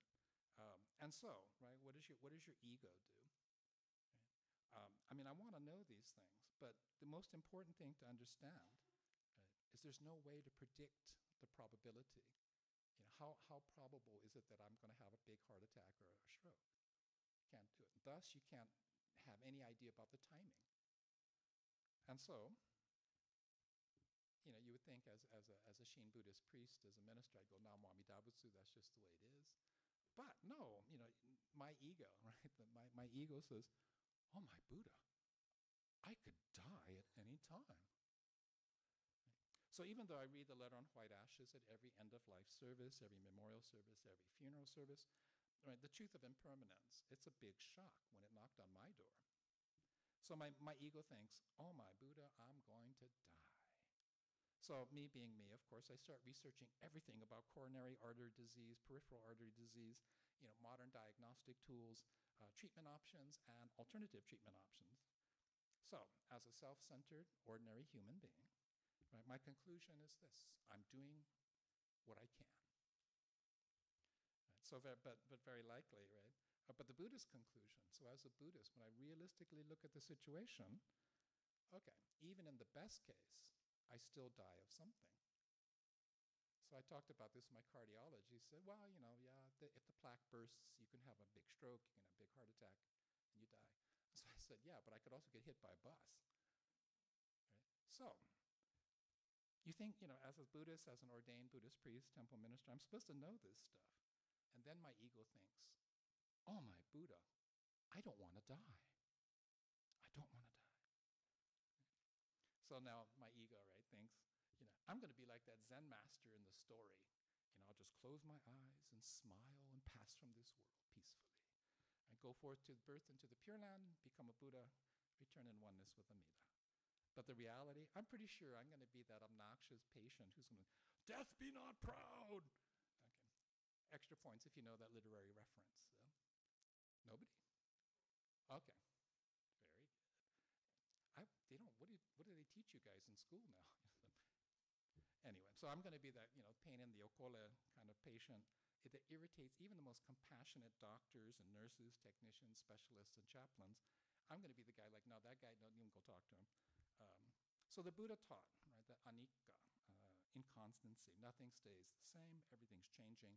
Speaker 3: And so, right, what does your ego do? Right? I want to know these things, but the most important thing to understand, right, is there's no way to predict the probability. How probable is it that I'm going to have a big heart attack or a stroke? Can't do it. Thus, you can't have any idea about the timing. And so, you would think as a Shin Buddhist priest, as a minister, I'd go, Nam Wami Dabutsu, that's just the way it is. But no, my ego, right? My ego says, oh my Buddha, I could die at any time. So even though I read the letter on white ashes at every end-of-life service, every memorial service, every funeral service, right, the truth of impermanence, it's a big shock when it knocked on my door. So my ego thinks, oh my Buddha, I'm going to die. So me being me, of course, I start researching everything about coronary artery disease, peripheral artery disease, modern diagnostic tools, treatment options, and alternative treatment options. So as a self-centered, ordinary human being, right, my conclusion is this: I'm doing what I can. Right, so, but very likely, right? But the Buddhist conclusion, so as a Buddhist, when I realistically look at the situation, okay, even in the best case, I still die of something. So I talked about this in my cardiology. He said, well, if the plaque bursts, you can have a big stroke, you can have a big heart attack, and you die. So I said, yeah, but I could also get hit by a bus. Right? So you think, as a Buddhist, as an ordained Buddhist priest, temple minister, I'm supposed to know this stuff. And then my ego thinks, oh my Buddha, I don't want to die. I don't want to die. So now my ego, right, thinks, I'm going to be like that Zen master in the story. I'll just close my eyes and smile and pass from this world peacefully. And go forth to birth into the Pure Land, become a Buddha, return in oneness with Amida. But the reality, I'm pretty sure I'm going to be that obnoxious patient who's going to, death be not proud. Okay. Extra points if you know that literary reference. Nobody? Okay. Very good. What do they teach you guys in school now? Anyway, so I'm going to be that, pain in the okole kind of patient that irritates even the most compassionate doctors and nurses, technicians, specialists, and chaplains. I'm going to be the guy like, no, that guy, don't even go talk to him. So the Buddha taught, right, that anicca, inconstancy, nothing stays the same, everything's changing.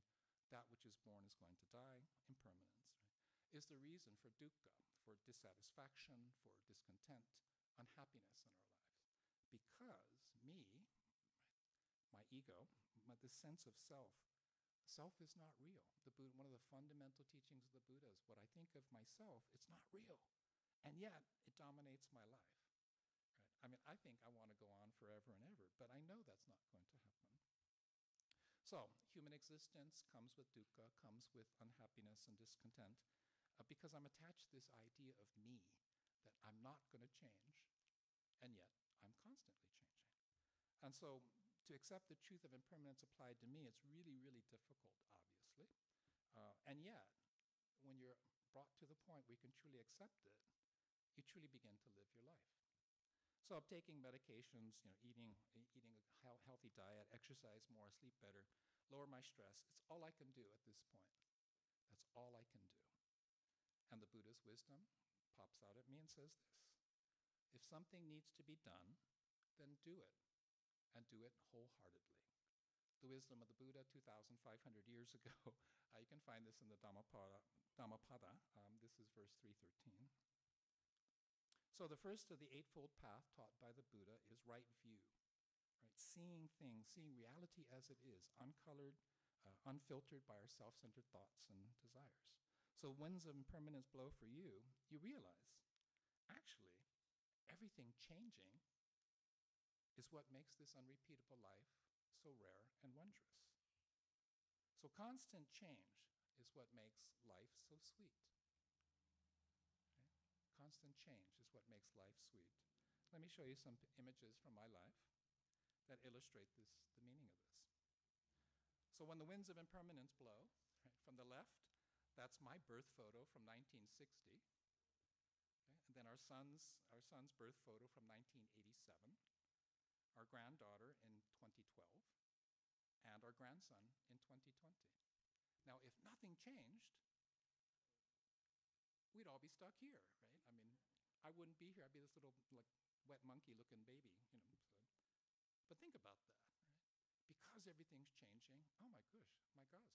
Speaker 3: That which is born is going to die, impermanence, right, is the reason for dukkha, for dissatisfaction, for discontent, unhappiness in our lives. Because me, my ego, the sense of self is not real. The Buddha, one of the fundamental teachings of the Buddha is what I think of myself, it's not real. And yet, it dominates my life. Right? I think I want to go on forever and ever, but I know that's not going to happen. So, human existence comes with dukkha, comes with unhappiness and discontent, because I'm attached to this idea of me, that I'm not going to change, and yet I'm constantly changing. And so, to accept the truth of impermanence applied to me, it's really, really difficult, obviously. And yet, when you're brought to the point where you can truly accept it, you truly begin to live your life. So taking medications, eating a healthy diet, exercise more, sleep better, lower my stress, it's all I can do at this point. That's all I can do. And the Buddha's wisdom pops out at me and says this: if something needs to be done, then do it, and do it wholeheartedly. The wisdom of the Buddha 2,500 years ago. You can find this in the Dhammapada. This is verse 313. So the first of the Eightfold Path taught by the Buddha is right view, right? Seeing things, seeing reality as it is, uncolored, unfiltered by our self-centered thoughts and desires. So winds of impermanence blow for you, you realize, actually, everything changing is what makes this unrepeatable life so rare and wondrous. So constant change is what makes life so sweet. Okay? Constant change is what makes life sweet. Let me show you some images from my life. that illustrate the meaning of this. So when the winds of impermanence blow, right, from the left, that's my birth photo from 1960. Okay? And then our son's birth photo from 1987, our granddaughter in 2012, and our grandson in 2020. Now, if nothing changed, we'd all be stuck here, right? I mean, I wouldn't be here. I'd be this little, like, wet monkey-looking baby, you know. So. But think about that, right? Because everything's changing, oh my gosh, I got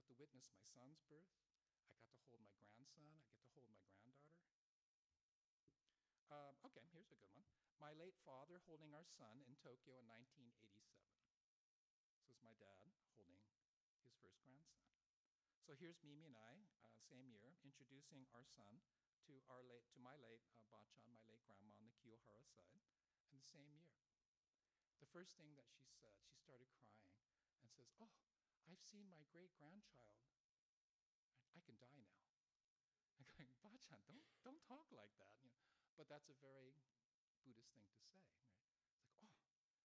Speaker 3: to witness my son's birth. I got to hold my grandson. I get to hold my granddaughter. Okay, here's a good one. My late father holding our son in Tokyo in 1987. This was my dad holding his first grandson. So here's Mimi and I, same year, introducing our son to my late Bachan, my late grandma on the Kiyohara side, in the same year. The first thing that she said, she started crying and says, "Oh, I've seen my great-grandchild. I can die now." I'm going, "Bachan, don't talk like that." You know, but that's a very Buddhist thing to say, right? It's like, oh,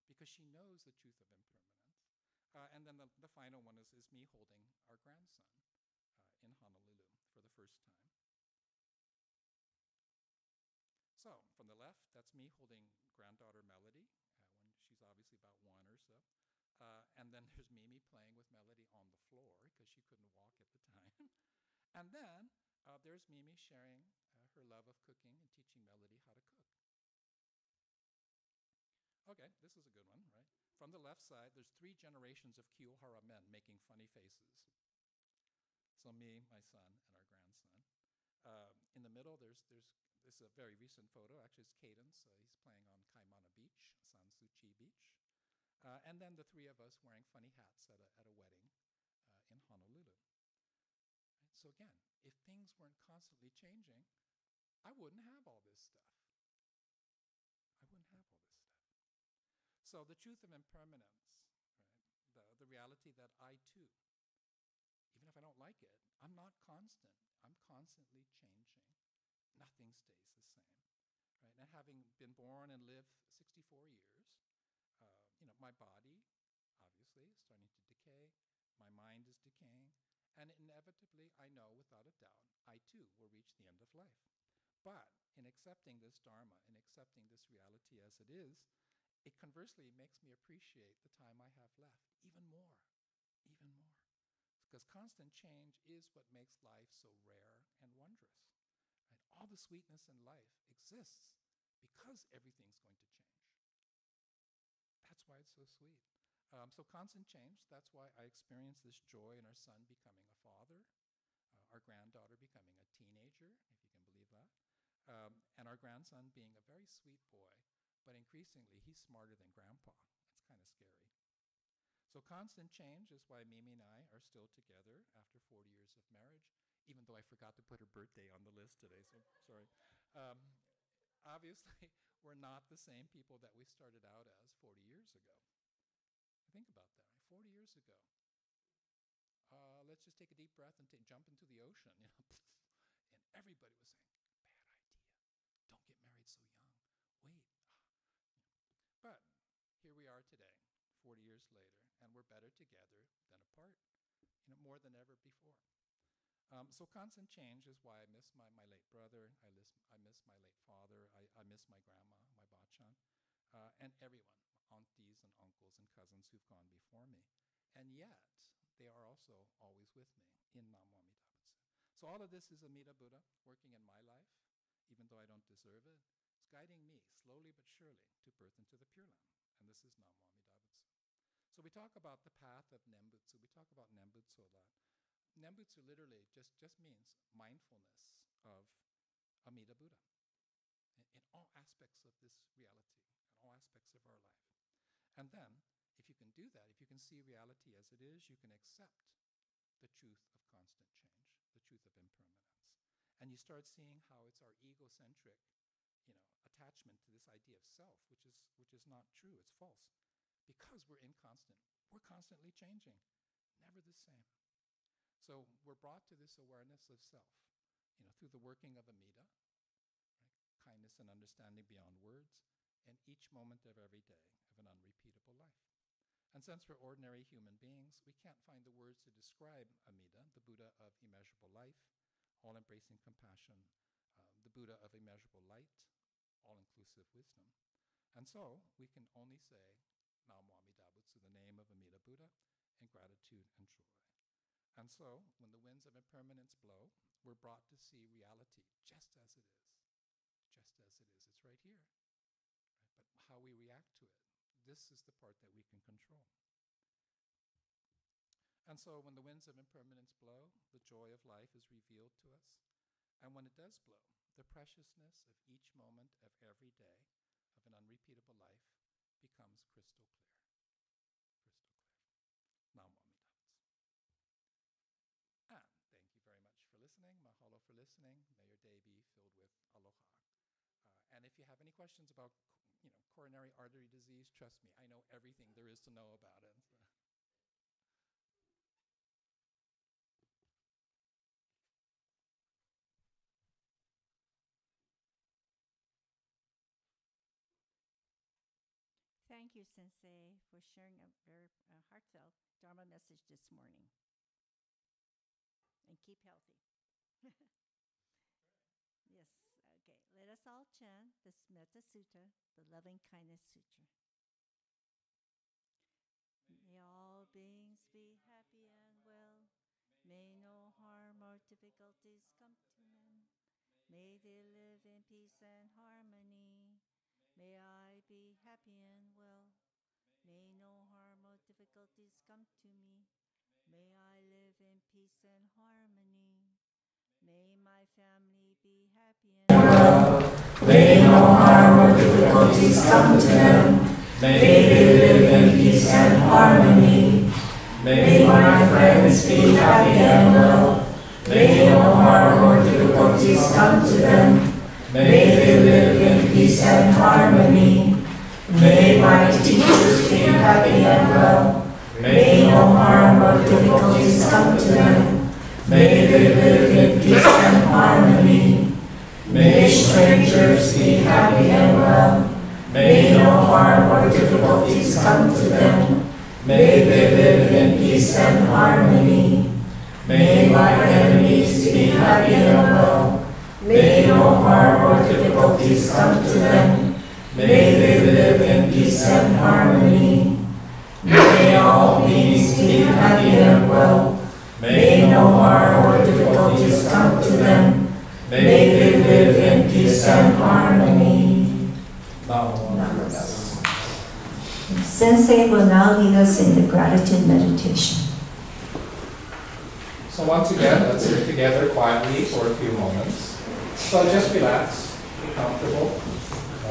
Speaker 3: because she knows the truth of impermanence. And then the final one is me holding our grandson in Honolulu for the first time. So from the left, that's me holding granddaughter Melody when she's obviously about 1 or so. And then there's Mimi playing with Melody on the floor because she couldn't walk at the time. And then there's Mimi sharing her love of cooking and teaching Melody how to cook. Okay, this is a good one, right? From the left side, there's 3 generations of Kiyohara men making funny faces. So me, my son, and our grandson. In the middle, this is a very recent photo. Actually, it's Cadence. He's playing on Kaimana Beach, Sansuchi Beach. And then the 3 of us wearing funny hats at a wedding in Honolulu. Right? So again, if things weren't constantly changing, I wouldn't have all this stuff. I wouldn't have all this stuff. So the truth of impermanence, right? The reality that I too, even if I don't like it, I'm not constant. I'm constantly changing. Nothing stays the same, right? And having been born and lived 64 years, my body, obviously, is starting to decay. My mind is decaying. And inevitably, I know without a doubt, I too will reach the end of life. But in accepting this Dharma, in accepting this reality as it is, it conversely makes me appreciate the time I have left even more. Because constant change is what makes life so rare and wondrous. Right? All the sweetness in life exists because everything's going to change. That's why it's so sweet. So constant change, that's why I experience this joy in our son becoming a father, our granddaughter becoming a teenager, if you can believe that, and our grandson being a very sweet boy, but increasingly he's smarter than grandpa. It's kind of scary. So constant change is why Mimi and I are still together after 40 years of marriage, even though I forgot to put her birthday on the list today, so sorry. Obviously, we're not the same people that we started out as 40 years ago. Think about that, right? 40 years ago. Let's just take a deep breath and jump into the ocean, and everybody was saying, bad idea. Don't get married so young. Wait. But here we are today, 40 years later, and we're better together than apart, more than ever before. So constant change is why I miss my late brother, I miss my late father, I miss my grandma, my bachan, and everyone, aunties and uncles and cousins who've gone before me. And yet, they are also always with me in Namo Amida Butsu. So all of this is Amida Buddha working in my life, even though I don't deserve it. It's guiding me slowly but surely to birth into the Pure Land. And this is Namo Amida Butsu. So we talk about the path of Nembutsu. We talk about Nembutsu a lot. Nembutsu literally just means mindfulness of Amida Buddha in all aspects of this reality, in all aspects of our life. And then, if you can do that, if you can see reality as it is, you can accept the truth of constant change, the truth of impermanence. And you start seeing how it's our egocentric, attachment to this idea of self, which is not true, it's false. Because we're constantly changing, never the same. So we're brought to this awareness of self, through the working of Amida, right? Kindness and understanding beyond words, in each moment of every day of an unrepeatable life. And since we're ordinary human beings, we can't find the words to describe Amida, the Buddha of immeasurable life, all-embracing compassion, the Buddha of immeasurable light, all-inclusive wisdom. And so we can only say Namo Amida Butsu, the name of Amida Buddha, in gratitude and joy. And so when the winds of impermanence blow, we're brought to see reality just as it is. Just as it is. It's right here. Right? But how we react to it, this is the part that we can control. And so when the winds of impermanence blow, the joy of life is revealed to us. And when it does blow, the preciousness of each moment of every day of an unrepeatable life becomes crystal clear. Crystal clear. Namo Amida Butsu. And thank you very much for listening. Mahalo for listening. May your day be filled with aloha. And if you have any questions about, coronary artery disease, trust me, I know everything there is to know about it. So.
Speaker 1: Thank you, Sensei, for sharing a very heartfelt Dharma message this morning. And keep healthy. Yes, okay. Let us all chant the Metta Sutta, the Loving Kindness Sutra. May all beings be happy and well. May no harm or difficulties come to men. May they live in peace and harmony. May I be happy and well. May no harm or difficulties come to me. May I live in peace and harmony. May my family be happy and well. May no harm or difficulties come to them. May they live in peace and harmony. May my friends be happy and well. May no harm or difficulties come to them. May they live in peace and harmony. May my teachers be happy and well. May no harm or difficulties come to them. May they live in peace and harmony. May strangers be happy and well. May no harm or difficulties come to them. May they live in peace and harmony. May my enemies be happy and well. May no harm or difficulties come to them. May they live in peace and harmony. May all beings be happy and well. May no harm or difficulties come to them. May they live in peace and harmony. Namaste. Sensei will now lead us in the gratitude meditation.
Speaker 3: So once again, let's sit together quietly for a few moments. So just relax, be comfortable.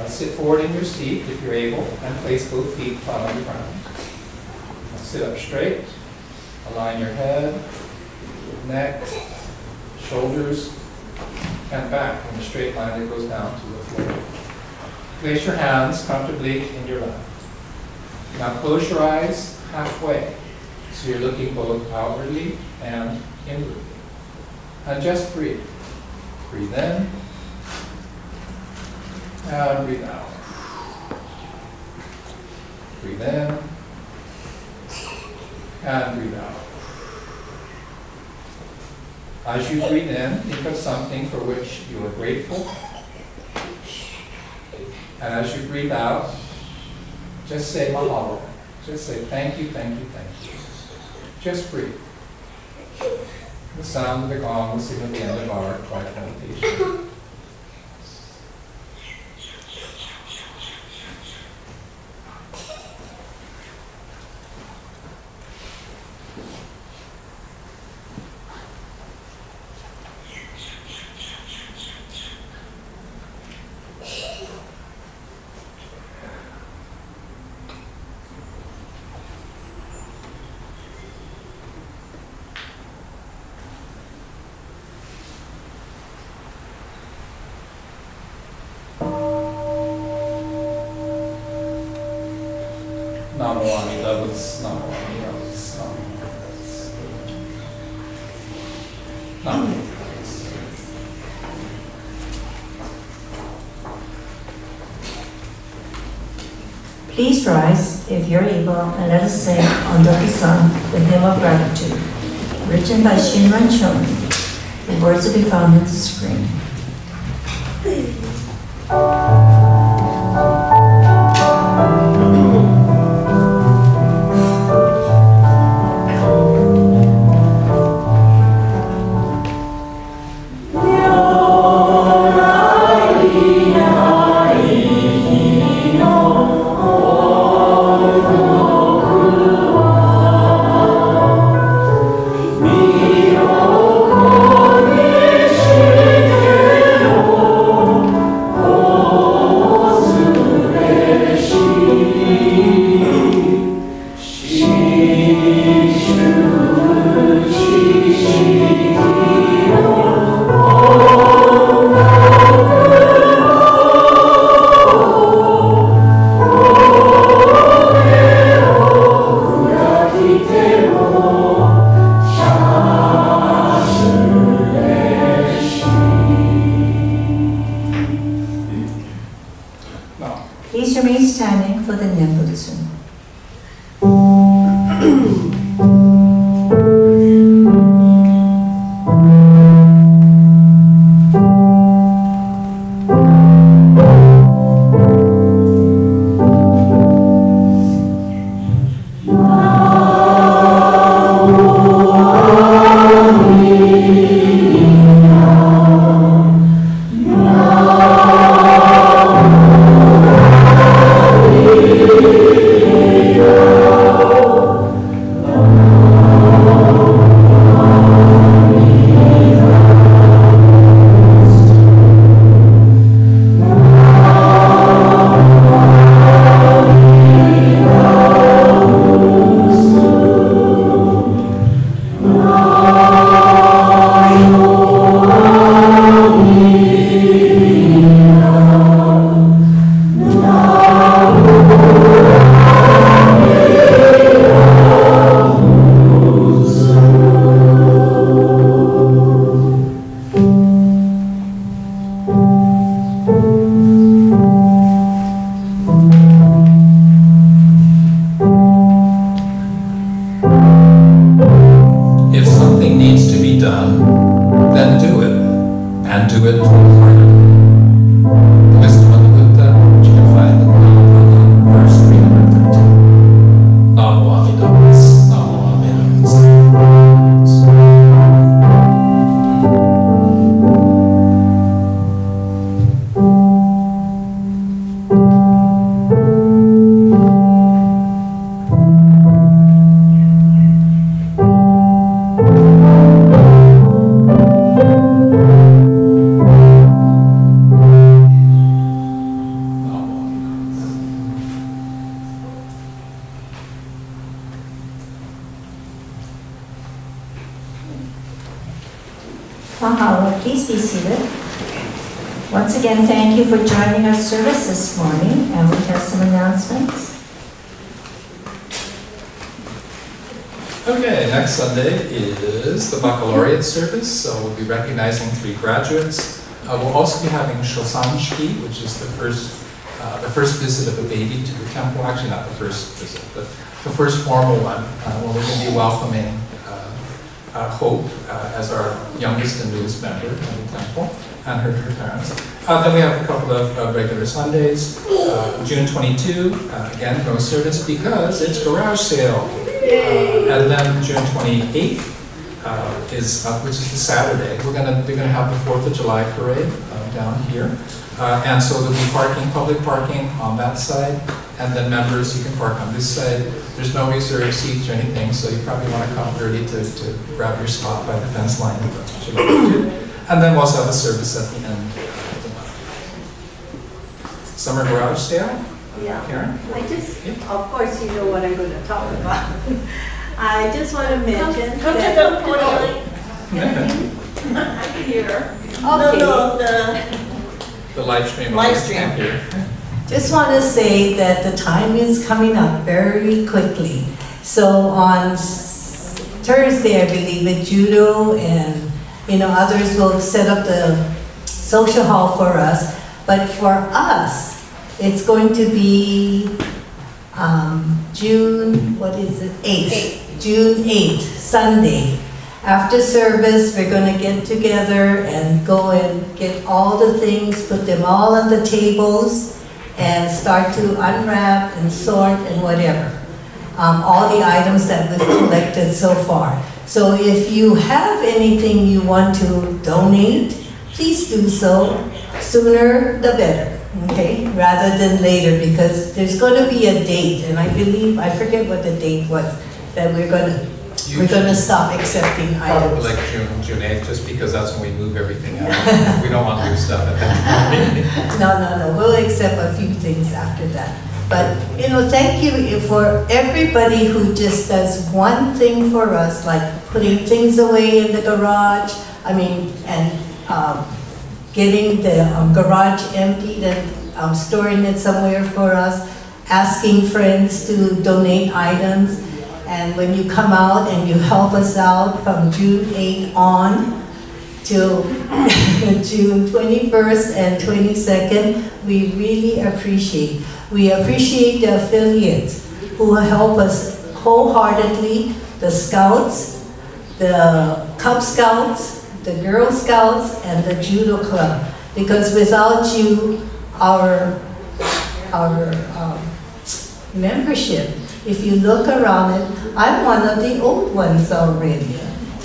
Speaker 3: Sit forward in your seat if you're able, and place both feet flat on the ground. Now sit up straight, align your head, neck, shoulders, and back in a straight line that goes down to the floor. Place your hands comfortably in your lap. Now close your eyes halfway, so you're looking both outwardly and inwardly. And just breathe. Breathe in, and breathe out. Breathe in, and breathe out. As you breathe in, think of something for which you are grateful. And as you breathe out, just say mahalo. Just say thank you, thank you, thank you. Just breathe. The sound of the gong will signal the end of our quiet meditation. Namo Amida Butsu, Namo Amida Butsu, Namo Amida Butsu. Namo Amida Butsu.
Speaker 6: Please rise, if you're able, and let us sing Under the Sun, the Hymn of Gratitude, written by Shinran Chon. The words will be found on the screen. Please remain standing for the Nembutsu. Mahalo, please be seated. Once again, thank you for joining our service this morning, and we have some announcements.
Speaker 3: Okay, next Sunday is the baccalaureate service, so we'll be recognizing 3 graduates. We'll also be having Shosanshiki, which is the first visit of a baby to the temple. Actually, not the first visit, but the first formal one, where we're going to be welcoming Hope as our youngest and newest member of the temple, and her parents. Then we have a couple of regular Sundays. June 22, again, no service because it's garage sale. And then June 28th which is the Saturday. They're gonna have the 4th of July parade down here. And so there'll be public parking on that side, and then members, you can park on this side. There's no reserved seats or anything, so you probably want to come early to grab your spot by the fence line. And then we'll also have a service at the end of the month. Summer garage sale?
Speaker 8: Yeah.
Speaker 3: Karen?
Speaker 8: Of course you know what I'm going to talk about. I just want to mention
Speaker 5: Come
Speaker 8: that...
Speaker 5: to the podium.
Speaker 8: I can hear.
Speaker 5: Okay.
Speaker 8: No,
Speaker 3: The live stream.
Speaker 5: Live stream.
Speaker 3: Here.
Speaker 6: Just want to say that the time is coming up very quickly. So on Thursday, I believe, with judo and others will set up the social hall for us. But for us, it's going to be June, what is it, 8th? June 8th, Sunday. After service, we're going to get together and go and get all the things, put them all on the tables, and start to unwrap and sort and whatever. All the items that we've collected so far. So if you have anything you want to donate, please do so. Sooner the better, okay? Rather than later, because there's going to be a date, and I believe, I forget what the date was, that we're going to stop accepting items.
Speaker 3: Probably like June 8th, just because that's when we move everything out. We don't want to move stuff at that.
Speaker 6: No, we'll accept a few things after that. But, you know, thank you for everybody who just does one thing for us, like putting things away in the garage, and getting the garage emptied and storing it somewhere for us, asking friends to donate items. And when you come out and you help us out from June 8th on till June 21st and 22nd, we really appreciate. We appreciate the affiliates who help us wholeheartedly, the Scouts, the Cub Scouts, the Girl Scouts, and the Judo Club. Because without you, our membership, if you look around it, I'm one of the old ones already.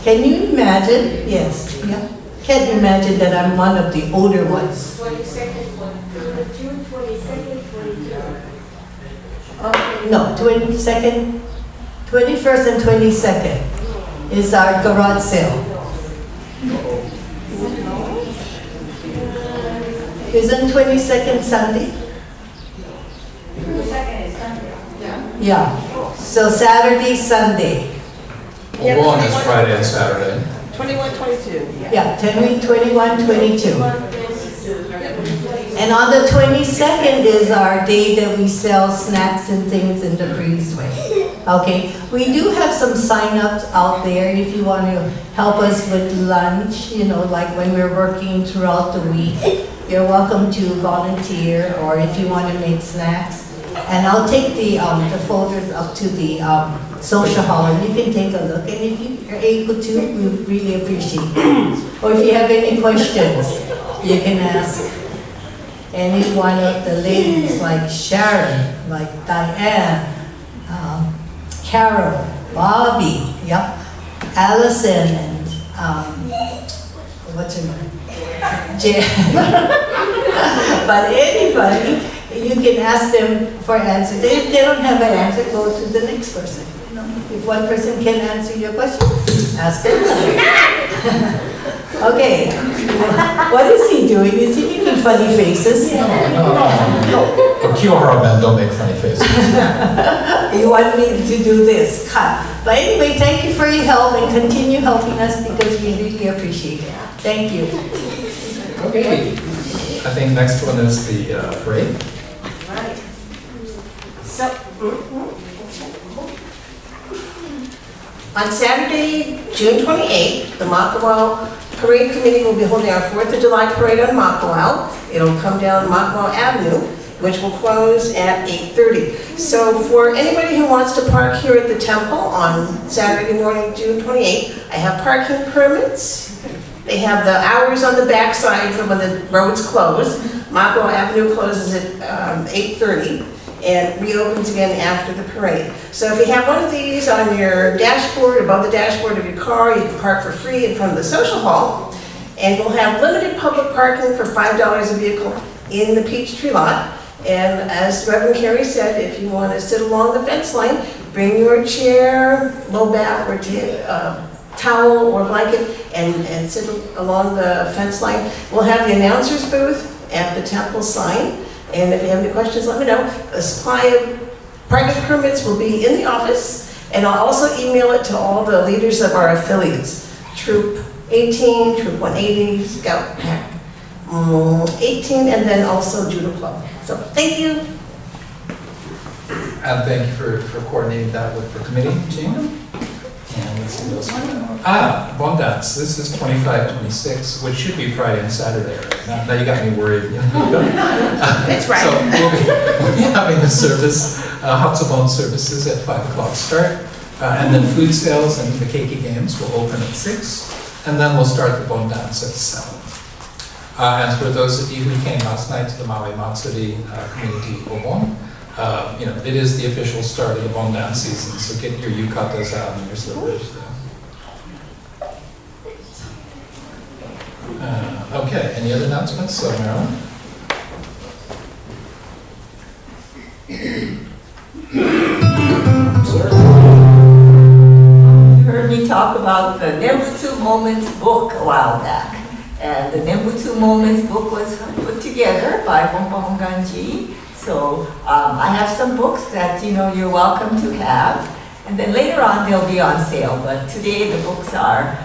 Speaker 6: Can you imagine? Yes, yeah. Can you imagine that I'm one of the older ones?
Speaker 8: 22nd, June 22nd, 23rd.
Speaker 6: No, 22nd, 21st and 22nd is our garage sale. Isn't 22nd Sunday?
Speaker 8: 22nd is Sunday.
Speaker 6: Yeah. So Saturday, Sunday.
Speaker 3: We'll go on this Friday and Saturday.
Speaker 9: 21, 22.
Speaker 6: Yeah, 21, 22. And on the 22nd is our day that we sell snacks and things in the breezeway. Okay, we do have some sign-ups out there if you want to help us with lunch, you know, like when we're working throughout the week. You're welcome to volunteer, or if you want to make snacks. And I'll take the folders up to the social hall, and you can take a look. And if you're able to, we really appreciate it. Or if you have any questions, you can ask any one of the ladies, like Sharon, like Diane, Carol, Bobby, yep, Allison, and what's her name? Jen. But anybody, you can ask them for answers. If they don't have an answer, go to the next person. You know, if one person can answer your question, ask them. Okay. What is he doing? Is he making funny faces?
Speaker 2: No. Procure men don't make funny faces.
Speaker 6: You want me to do this? Cut. But anyway, thank you for your help, and continue helping us because we really appreciate it. Thank you.
Speaker 2: Okay. I think next one is the parade.
Speaker 9: Right. So, on Saturday, June 28th, the Makawao Parade Committee will be holding our 4th of July parade on Makawao. It'll come down Makawao Avenue, which will close at 8:30. So for anybody who wants to park here at the temple on Saturday morning, June 28th, I have parking permits. They have the hours on the back side for when the roads close. Makawao Avenue closes at 8:30 and reopens again after the parade. So if you have one of these on your dashboard, above the dashboard of your car, you can park for free in front of the social hall. And we'll have limited public parking for $5 a vehicle in the Peachtree lot. And as Reverend Carey said, if you want to sit along the fence line, bring your chair, low back, or towel or blanket, and sit along the fence line. We'll have the announcer's booth at the temple sign. And if you have any questions, let me know. The supply of parking permits will be in the office, and I'll also email it to all the leaders of our affiliates. Troop 18, Troop 180, Scout Pack 18, and then also Judo Club. So thank you.
Speaker 2: And thank you for coordinating that with the committee, Jean. And let's see what else we got. Bon dance. This is 25-26, which should be Friday and Saturday. Right? Now you got me worried.
Speaker 9: That's right.
Speaker 2: So we'll be having the service, Hatsubon services at 5 o'clock start. And then food sales and the keiki games will open at 6. And then we'll start the bon dance at 7. And for those of you who came last night to the Maui Matsuri Community Obon, it is the official start of the bon dance season, so get your yukatas out and your slippers. Okay, any other announcements? So, Marilyn?
Speaker 6: You heard me talk about the Nembutsu Moments book a while back. And the Nembutsu Moments book was put together by Bonbon Ganji. So I have some books that you're welcome to have. And then later on they'll be on sale. But today the books are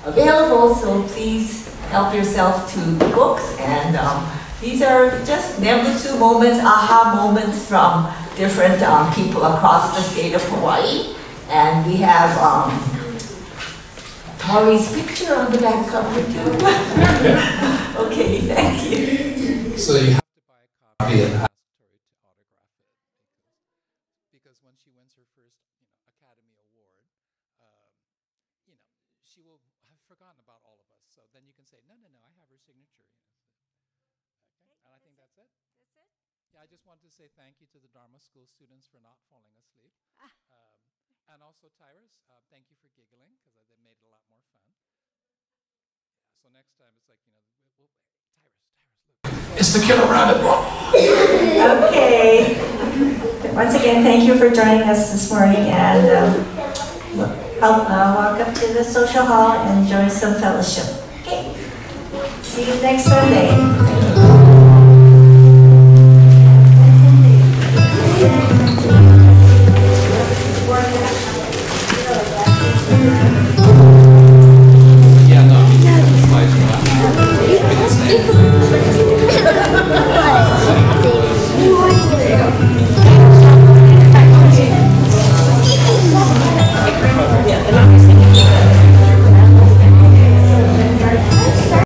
Speaker 6: available, so please help yourself to the books. And these are just Nembutsu moments, aha moments from different people across the state of Hawaii. And we have Tori's picture on the back cover too. Okay, thank you.
Speaker 2: So you have to buy a copy and ask Tori to autograph it because when she wins her first, Academy Award, she will have forgotten about all of us. So then you can say, no, I have her signature. Okay, and I think that's it.
Speaker 10: That's it?
Speaker 2: Yeah, I just wanted to say thank you to the Dharma School students for not falling asleep. And also, Tyrus, thank you for giggling, because they made it a lot more fun. Yeah, so next time, it's like, Tyrus, look. It's the Killer Rabbit book.
Speaker 1: Okay. Once again, thank you for joining us this morning, and walk up to the social hall and enjoy some fellowship. Okay. See you next Sunday.
Speaker 3: Yeah, no, I mean, the slides are not.